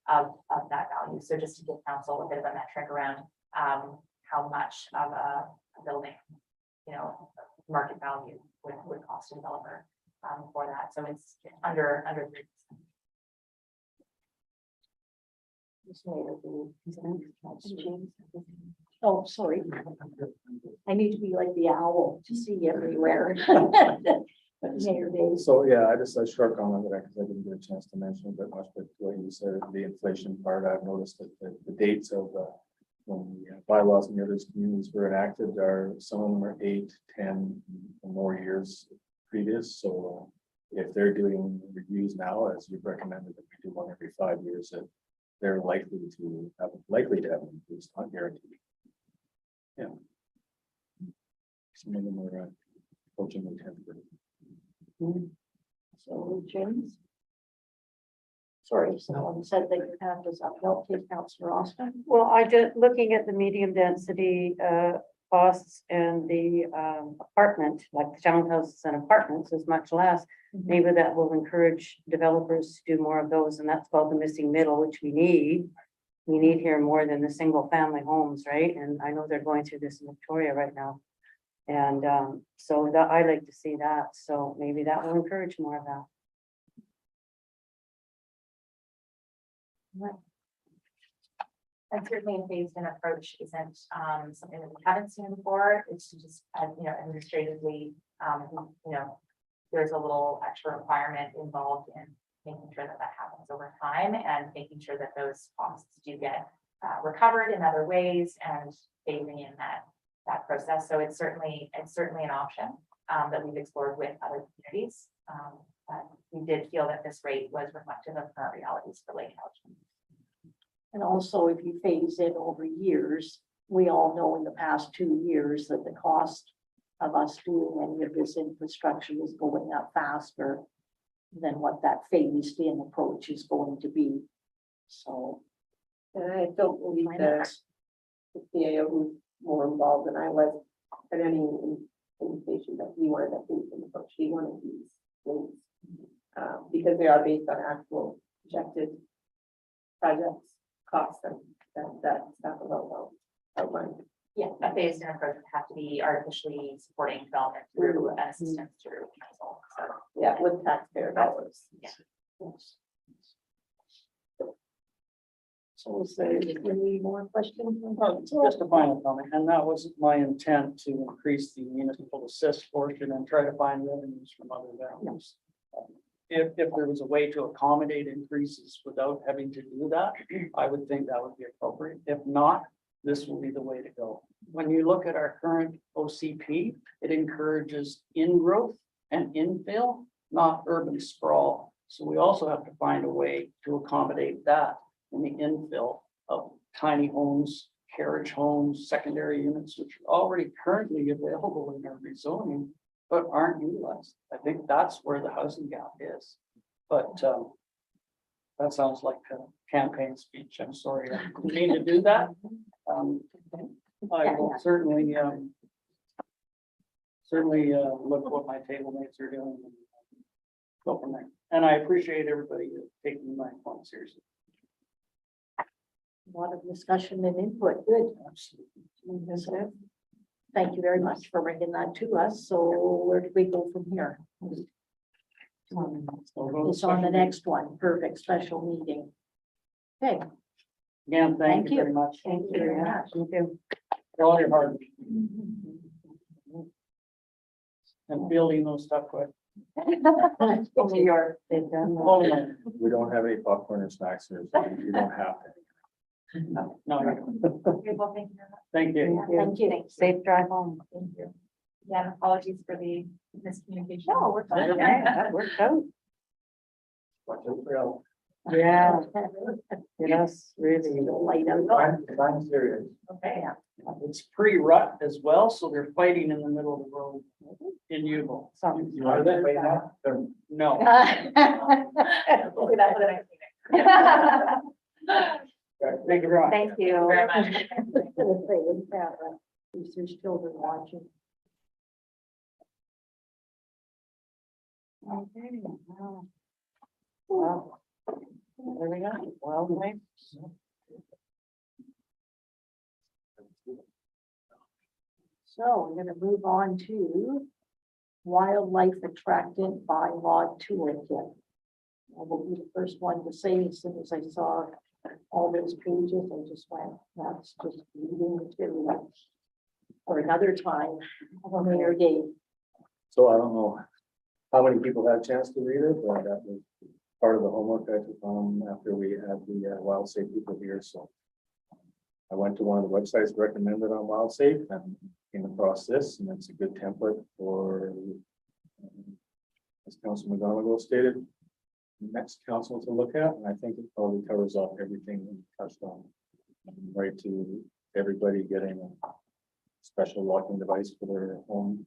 of that value. So just to give council a bit of a metric around how much of a building, market value would cost a developer for that. So it's under 3%. Oh, sorry. I need to be like the owl to see everywhere. Mayor Dave. So, yeah, I just a short comment that because I didn't get a chance to mention it, but much like what you said, the inflation part, I've noticed that the dates of when the bylaws in the other communities were enacted are, some of them are 8, 10 or more years previous. So if they're doing reviews now, as you've recommended that we do one every 5 years, that they're likely to have an increase, not guaranteed. Yeah. Some of them are approaching the 10th. So, James? Sorry, someone said that your hand was up. No, please, Councillor Austin. Well, I just, looking at the medium density costs and the apartment, like the townhouses and apartments is much less. Maybe that will encourage developers to do more of those, and that's called the missing middle, which we need. We need here more than the single family homes, right? And I know they're going through this in Victoria right now. And so that I like to see that. So maybe that will encourage more of that. And certainly a phased-in approach isn't something that we haven't seen before. It's to just, administratively, there's a little extra requirement involved in making sure that happens over time and making sure that those costs do get recovered in other ways and phasing in that process. So it's certainly an option that we've explored with other communities. But we did feel that this rate was reflective of current realities for Lake Cowichan. And also, if you phase in over years, we all know in the past 2 years that the cost of us doing any of this infrastructure is going up faster than what that phased in approach is going to be. So. And I don't believe that the CAO who's more involved than I was at any indication that he wanted that phased in approach. He wanted these things because they are based on actual projected projects, costs, and that stuff about outlined. Yeah, a phased-in approach would have to be artificially supporting development through an assistance through council. So, Yeah, with taxpayer dollars. yeah. So is there any more questions? Just a final comment, and that wasn't my intent to increase the municipal assist portion and try to find revenues from other venues. If there was a way to accommodate increases without having to do that, I would think that would be appropriate. If not, this will be the way to go. When you look at our current OCP, it encourages in-growth and infill, not urban sprawl. So we also have to find a way to accommodate that in the infill of tiny homes, carriage homes, secondary units, which are already currently available in our rezoning, but aren't utilized. I think that's where the housing gap is. But that sounds like a campaign speech. I'm sorry, I didn't mean to do that. I will certainly look what my table mates are doing and go from there. And I appreciate everybody taking my point seriously. A lot of discussion and input. Good. Absolutely. Thank you very much for bringing that to us. So where do we go from here? It's on the next one. Perfect. Special meeting. Okay. Again, thank you you. very much. Thank you very much. Thank you. For all your hard work and building those stuff quick. New York, they've done. Only one. We don't have any popcorn or snacks here, so you don't have to. No, you don't. Okay, well, thank you very much. Thank you. Thank you. Safe drive home. Thank you. Yeah, apologies for the miscommunication. No, we're fine. That worked out. Watch out for Yeah, yes, really. Light out. I'm serious. Okay. It's pre-rut as well, so they're fighting in the middle of the road in Yuba. Some. You are that right now? No, We'll do that for the next meeting. thank you very much. Thank you very much. There's children watching. Okay, wow. Wow. There we go. Well, nice. So we're gonna move on to wildlife attractant bylaw toolkit. I will be the first one to say, as soon as I saw all those pages, I just went, that's just reading material. For another time, Mayor Dave. So I don't know how many people had a chance to read it, but that was part of the homework I took on after we had the wild safe people here, so. I went to one of the websites recommended on wild safe and came across this, and it's a good template for, as Councilman McGonigal stated, next council to look at, and I think it probably covers off everything we touched on. Right to everybody getting a special locking device for their home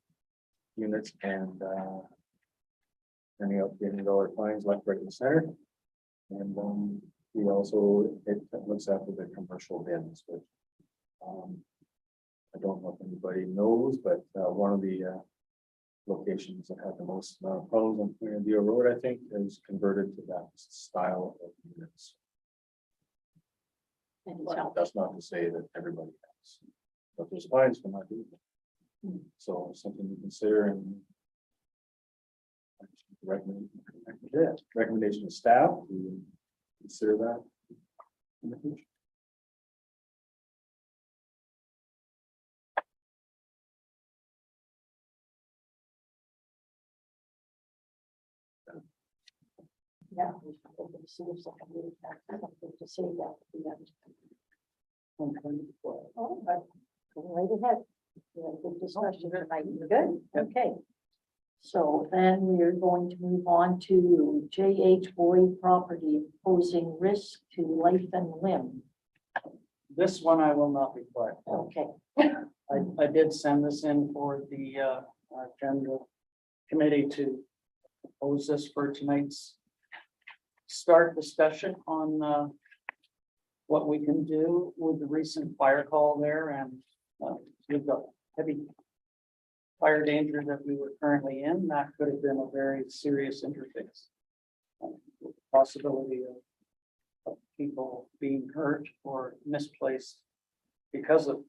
units and any up $80 fines left right in the center. And we also, it looks after the commercial bins, which I don't know if anybody knows, but one of the locations that had the most problems on Point of View Road, I think, is converted to that style of units. And But that's not to say that everybody has, but there's fines for not doing it. So something to consider and recommendation of staff to consider that in the future. yeah. We should go and see if somebody has something to say that. Oh, but go right ahead. We had a good discussion tonight. Good, okay. So then we're going to move on to J.H. Boyd property posing risk to life and limb. This one I will not be quiet. Okay, I did send this in for the agenda committee to propose this for tonight's start discussion on what we can do with the recent fire call there, and we've got heavy fire danger that we were currently in. That could have been a very serious interface. With the possibility of people being hurt or misplaced because of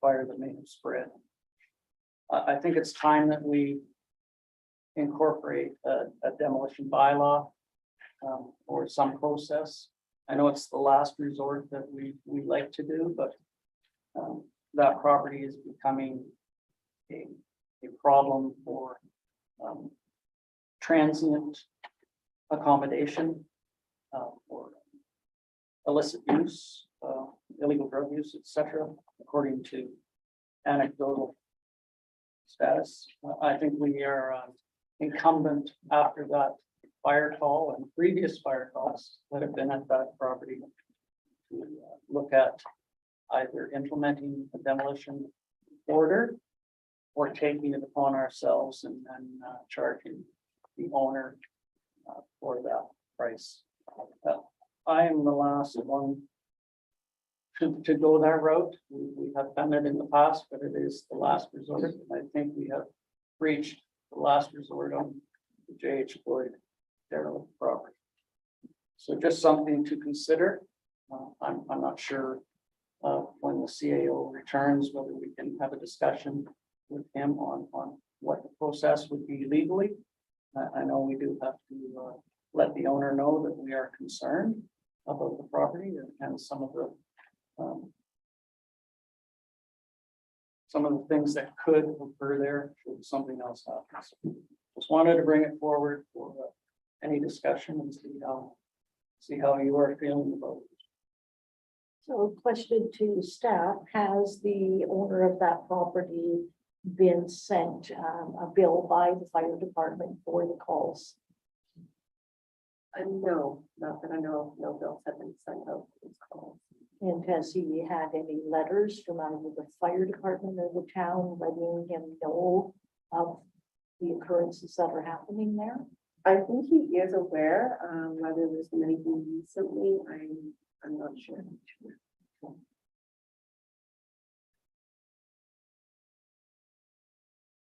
fire that may have spread. I think it's time that we incorporate a demolition bylaw or some process. I know it's the last resort that we like to do, but that property is becoming a problem for transient accommodation or illicit use, illegal drug use, etc., according to anecdotal status. I think we are incumbent after that fire call and previous fire calls that have been at that property to look at either implementing a demolition order or taking it upon ourselves and then charging the owner for that price. I am the last one to go that route. We have done it in the past, but it is the last resort. And I think we have reached the last resort on the J.H. Boyd derelict property. So just something to consider. I'm not sure when the CAO returns, whether we can have a discussion with him on what the process would be legally. I know we do have to let the owner know that we are concerned about the property and some of the things that could occur there should something else happen. Just wanted to bring it forward for any discussion and see how you are feeling about it. so question to staff, has the owner of that property been sent a bill by the fire department for the calls? No, not that I know of, no bills have been sent out. It's called. And has he had any letters from either the fire department or the town letting him know of the occurrences that are happening there? I think he is aware, whether there's been anything recently, I'm not sure.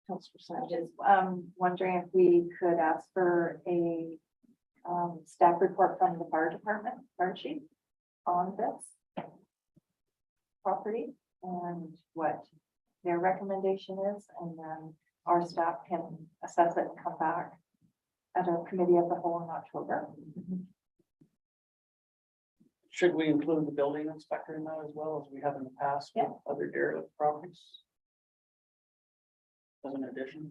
Councillor Simon? Just wondering if we could ask for a staff report from the fire department, fire chief, on this property and what their recommendation is, and then our staff can assess it and come back at our committee of the whole in October. Should we include the building inspector in that as well as we have in the past with other derelict properties? As an addition?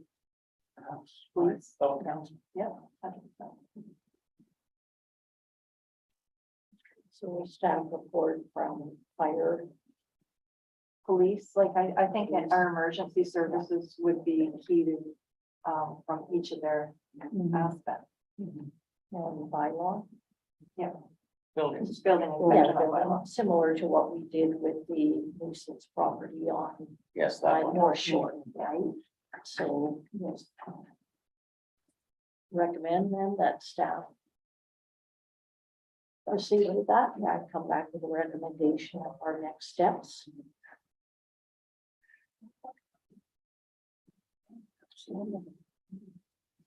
Perhaps. Please. Fellow council. Yeah. So a staff report from fire. Police, like I think that our emergency services would be key to from each of their aspects. And bylaw. Building. Just building. Yeah, inspection bylaw. similar to what we did with the nuisance property on Yes, that one. North Shore, right? So, yes. Recommend then that staff proceed with that, and I'd come back with a recommendation of our next steps.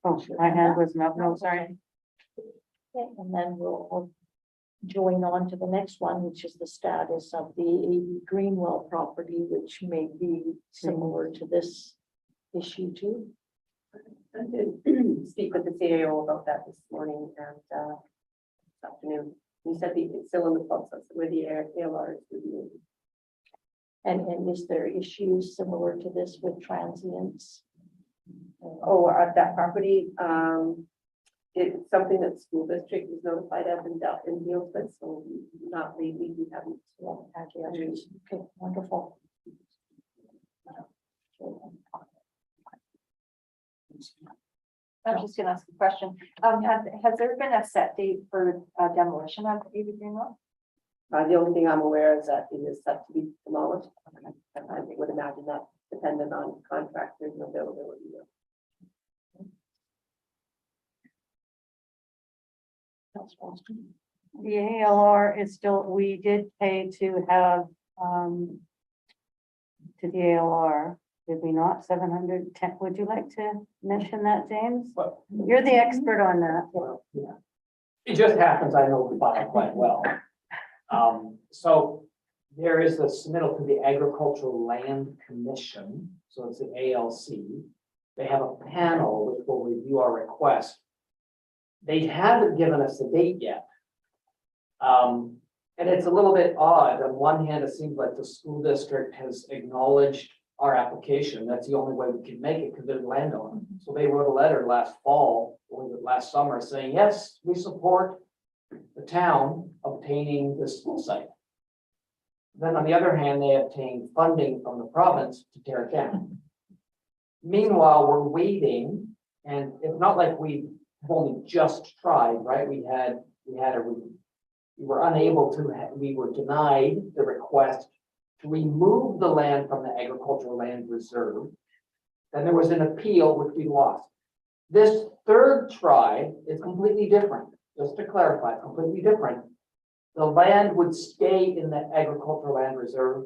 Oh, my hand was up, no, sorry. Okay, and then we'll join on to the next one, which is the status of the AV Greenwell property, which may be similar to this issue too. I did speak with the CAO about that this morning and this afternoon. He said it's still in the process where the ALR is reviewing. And is there issues similar to this with transients? Oh, at that property, it's something that school district is notified of and deals with, so not lately, we haven't. Okay, wonderful. I was just gonna ask a question. Has there been a set date for demolition of AV Greenwell? The only thing I'm aware is that it is set to be demolished. I would imagine that dependent on contractors and availability. The ALR is still, we did pay to have, to the ALR, did we not, 710, would you like to mention that, James? Well, You're the expert on that. well, yeah. It just happens, I know the file quite well. So there is a submittal to the Agricultural Land Commission, so it's an ALC. They have a panel which will review our request. They haven't given us a date yet. And it's a little bit odd. On one hand, it seems like the school district has acknowledged our application. That's the only way we can make it because they're the landowner. So they wrote a letter last fall, or was it last summer, saying, yes, we support the town obtaining the school site. Then on the other hand, they obtained funding from the province to tear it down. Meanwhile, we're waiting, and it's not like we've only just tried, right? We were unable to, we were denied the request to remove the land from the agricultural land reserve. Then there was an appeal, which we lost. This third try is completely different. Just to clarify, completely different. The land would stay in the agricultural land reserve,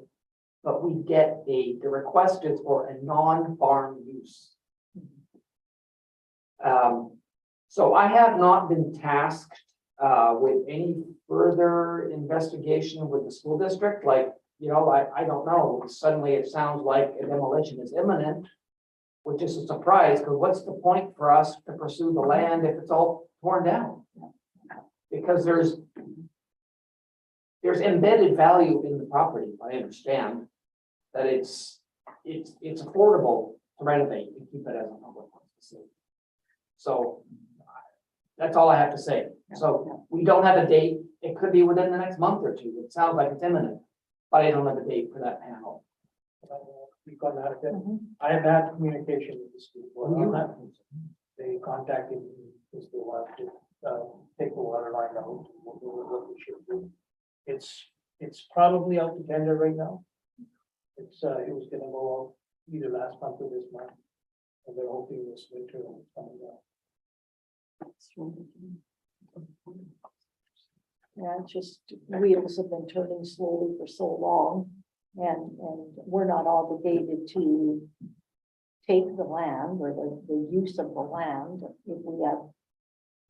but we get the request is for a non-farm use. So I have not been tasked with any further investigation with the school district. Like, you know, I don't know. Suddenly it sounds like a demolition is imminent, which is a surprise, because what's the point for us to pursue the land if it's all torn down? Because there's embedded value in the property. I understand that it's affordable to renovate and keep it as a public facility. So that's all I have to say. So we don't have a date. It could be within the next month or two. It sounds like it's imminent, but I don't have a date for that panel. We've got that again. I have had communication with the school board on that. They contacted me just a while to take the water line out. And we'll do what we should do. It's probably out to tender right now. It was gonna go out either last month or this month. And they're hoping this winter will come down. Yeah, it's just wheels have been turning slowly for so long. And we're not obligated to take the land or the use of the land if we have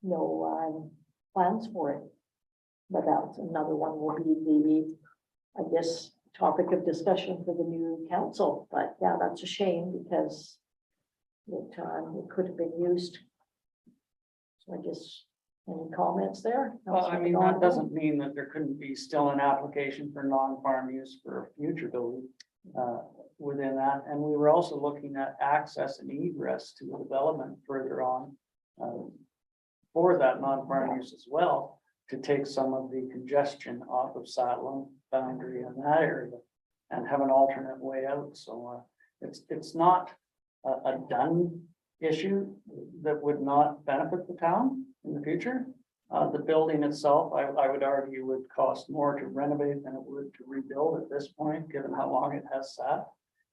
no plans for it. But that's another one will be the, I guess, topic of discussion for the new council. But yeah, that's a shame because it could have been used. So I guess, any comments there? Well, I mean, that doesn't mean that there couldn't be still an application for non-farm use for a future building within that. And we were also looking at access and egress to the development further on for that non-farm use as well, to take some of the congestion off of Satellum boundary in that area and have an alternate way out. So it's not a done issue that would not benefit the town in the future. The building itself, I would argue, would cost more to renovate than it would to rebuild at this point, given how long it has sat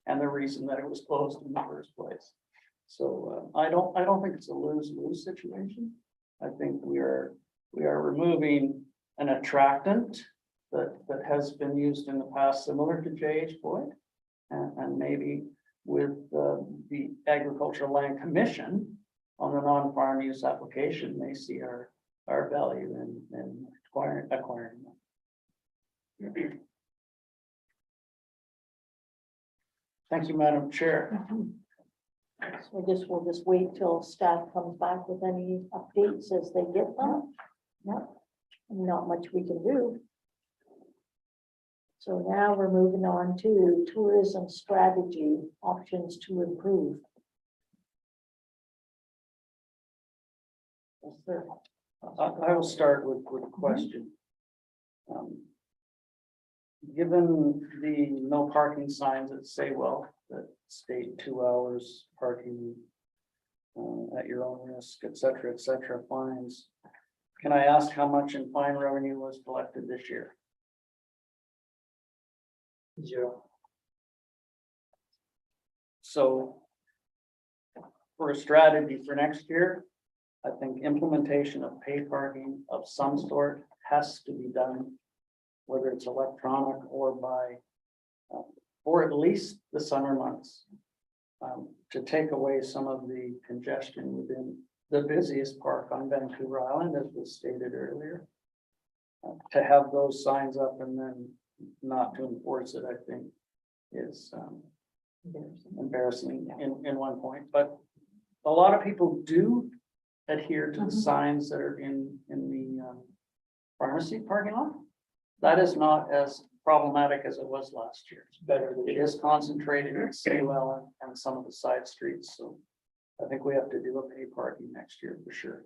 and the reason that it was closed in the first place. So I don't think it's a lose-lose situation. I think we are removing an attractant that has been used in the past, similar to J.H. Boyd, and maybe with the Agricultural Land Commission on the non-farm use application, they see our value in acquiring them. Thank you, Madam Chair. So I guess we'll just wait till staff comes back with any updates as they get them. Yep. Not much we can do. So now we're moving on to tourism strategy options to improve. Yes, sir. I will start with a question. Given the no parking signs that say, well, that state 2 hours parking at your own risk, et cetera, fines. Can I ask how much in fine revenue was collected this year? 0. So for a strategy for next year, I think implementation of pay parking of some sort has to be done, whether it's electronic or by, or at least the summer months, to take away some of the congestion within the busiest park on Vancouver Island, as was stated earlier. To have those signs up and then not to enforce it, I think is embarrassing in one point, but a lot of people do adhere to the signs that are in the pharmacy parking lot. That is not as problematic as it was last year. It's better. It is concentrated in Seawell and some of the side streets, so I think we have to do a pay parking next year for sure.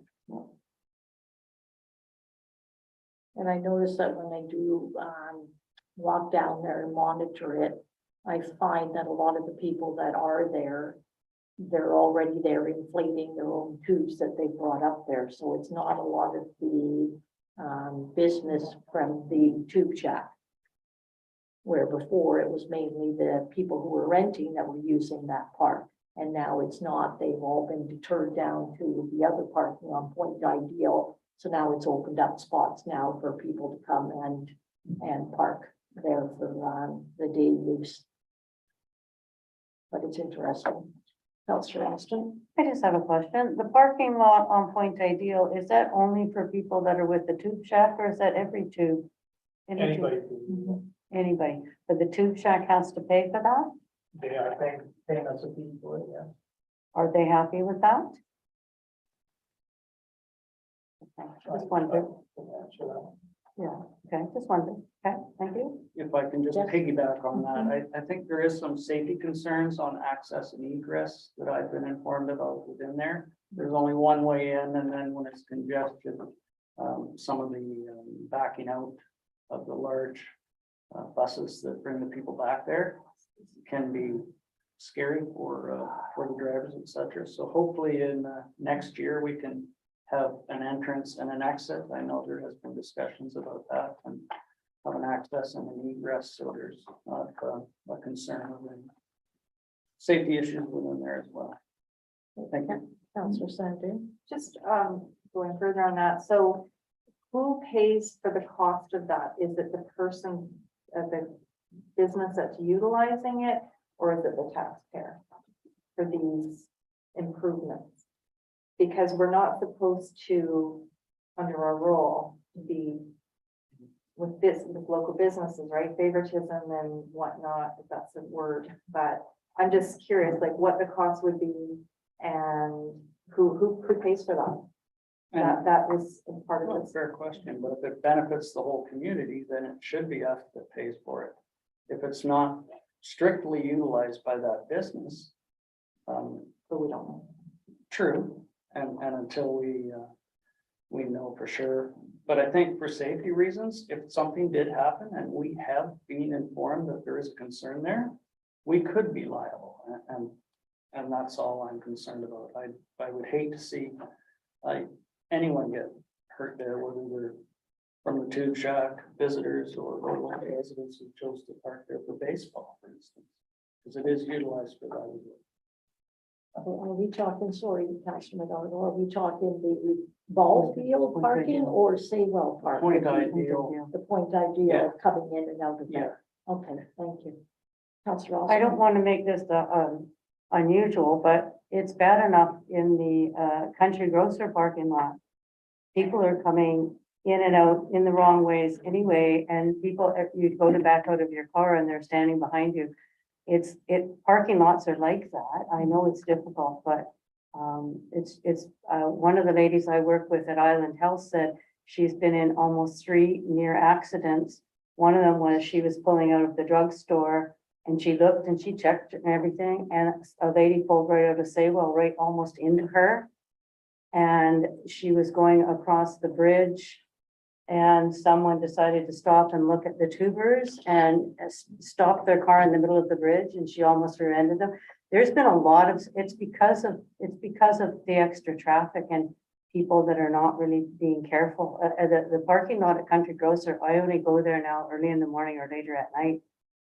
And I noticed that when they do walk down there and monitor it, I find that a lot of the people that are there, they're already there inflating their own tubes that they brought up there. So it's not a lot of the business from the tube shack. Where before it was mainly the people who were renting that were using that park. And now it's not, they've all been deterred down to the other parking on Point Ideal. So now it's opened up spots now for people to come and park there for the day use. But it's interesting. Councillor Aston? I just have a question. The parking lot on Point Ideal, is that only for people that are with the tube shack or is that every tube? Any tube? Anybody, Anybody, but the tube shack has to pay for that? they are paying us a fee for it, yeah. Are they happy with that? Okay, just wondered. Yeah, okay, just wondered. Okay, thank you. If I can just Yes. piggyback on that, I think there is some safety concerns on access and egress that I've been informed about within there. There's only one way in, and then when it's congested, some of the backing out of the large buses that bring the people back there can be scary for the drivers, et cetera. So hopefully in next year, we can have an entrance and an exit. I know there has been discussions about that and have an access and an egress, so there's not a concern of any safety issues within there as well. Thank you. Councillor Sanders. Just going further on that, so who pays for the cost of that? Is it the person, the business that's utilizing it, or is it the taxpayer for these improvements? Because we're not supposed to, under our role, be with local businesses, right? Favoritism and whatnot, if that's a word, but I'm just curious, like what the cost would be and who pays for that? That was a part of Well, this. fair question, but if it benefits the whole community, then it should be us that pays for it. If it's not strictly utilized by that business, But we don't know. true, and until we know for sure. But I think for safety reasons, if something did happen and we have been informed that there is a concern there, we could be liable, and that's all I'm concerned about. I would hate to see anyone get hurt there, whether they're from the Tube Shack visitors or local residents who chose to park there for baseball, for instance, because it is utilized for that as well. Are we talking, sorry, Councillor McDonald, are we talking the ball field parking or Saywell parking? Point ideal. The point idea Yeah. of coming in and out of Yeah. there. Okay, thank you. Councillor I Osmer. don't want to make this unusual, but it's bad enough in the country grocer parking lot. People are coming in and out in the wrong ways anyway, and people, if you go to back out of your car and they're standing behind you. Parking lots are like that. I know it's difficult, but it's one of the ladies I work with at Island Health said she's been in almost 3 near accidents. One of them was she was pulling out of the drugstore and she looked and she checked and everything, and a lady pulled right out of Saywell, right almost into her. And she was going across the bridge and someone decided to stop and look at the tubers and stop their car in the middle of the bridge, and she almost rear-ended them. There's been a lot of, it's because of the extra traffic and people that are not really being careful. The parking lot at Country Grocer, I only go there now early in the morning or later at night,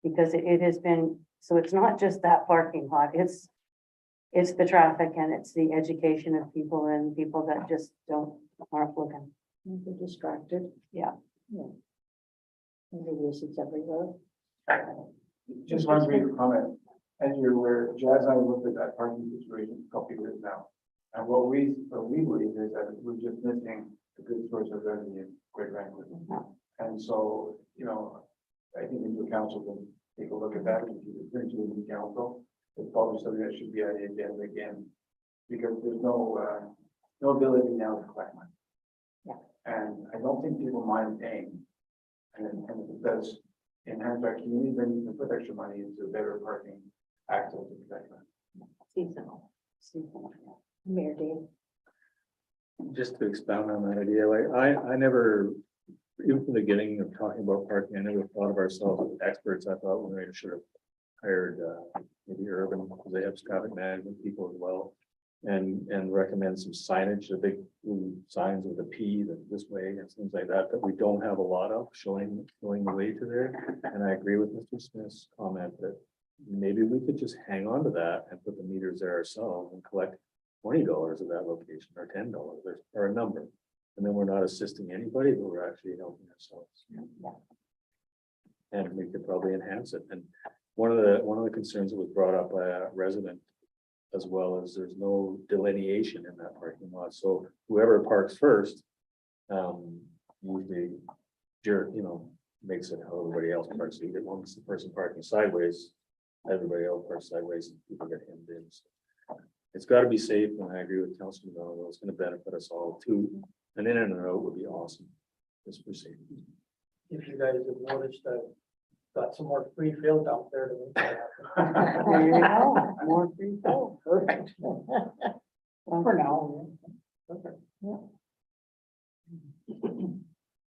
because it has been, so it's not just that parking lot, it's the traffic and it's the education of people and people that just aren't looking. They're distracted. Yeah. Yeah. And maybe this is everywhere. Just one brief comment. As you're aware, Jazz and I looked at that parking situation a couple of years now. And what we believe is that we're just missing a good source of revenue, quite frankly. And so, I think the council can take a look at that. If you return to the new council, it's probably something that should be on the agenda again. Because there's no ability now to collect money. Yeah. And I don't think people mind paying. And if it does enhance our community, then you can put extra money into better parking access, etc. Seasonal. Mayor Dave. Just to expound on that idea, like I never, even from the beginning of talking about parking, I never thought of ourselves as experts. I thought we should have hired maybe urban, because they have traffic management people as well. And recommend some signage, the big blue signs with a P that this way and things like that we don't have a lot of showing the way to there. And I agree with Mr. Smith's comment that maybe we could just hang on to that and put the meters there ourselves and collect $20 at that location or $10 or a number. And then we're not assisting anybody, but we're actually helping ourselves. And we could probably enhance it. And one of the concerns that was brought up by a resident as well as there's no delineation in that parking lot. So whoever parks first, usually, makes it how everybody else parks. So you get one person parking sideways, everybody else parks sideways, and people get hemmed in. So it's got to be safe, and I agree with Councilman Donovan. It's going to benefit us all too. An in and out would be awesome, just for safety. If you guys have noticed, I've got some more free field out there to make that happen. There you go, more free flow. Perfect. For now.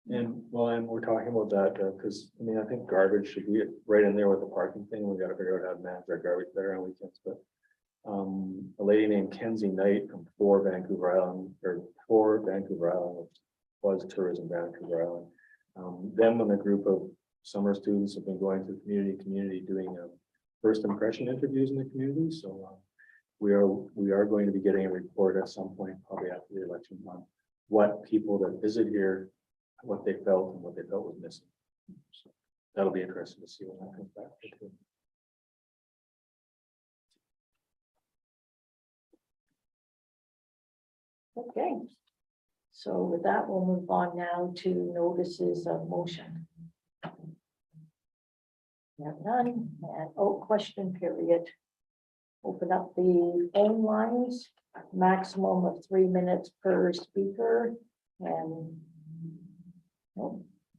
And we're talking about that because I think garbage should be right in there with the parking thing. We got to figure out how to manage our garbage better on weekends. But a lady named Kenzie Knight from 4 Vancouver Island or for Vancouver Island, which was Tourism Vancouver Island. Them and a group of summer students have been going to community doing first impression interviews in the community. So we are going to be getting a report at some point, probably after the election month, what people that visit here, what they felt and what they felt was missing. So that'll be interesting to see when that comes back. Okay. So with that, we'll move on now to notices of motion. We have none, and question period. Open up the phone lines, maximum of 3 minutes per speaker, and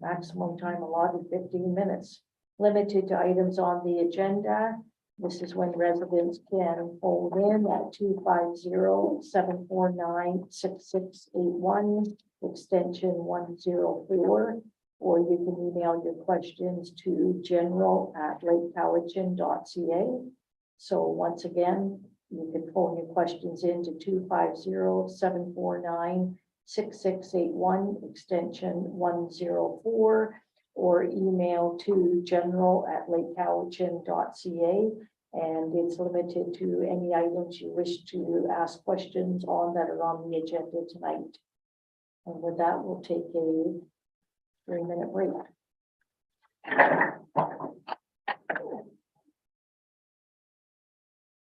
maximum time allotted 15 minutes. Limited to items on the agenda. This is when residents can phone in at 250-749-6681, extension 104, or you can email your questions to general@lakecowichan.ca. So once again, you can phone your questions in to 250-749-6681, extension 104, or email to general@lakecowichan.ca. And it's limited to any items you wish to ask questions on that are on the agenda tonight. And with that, we'll take a 3-minute break.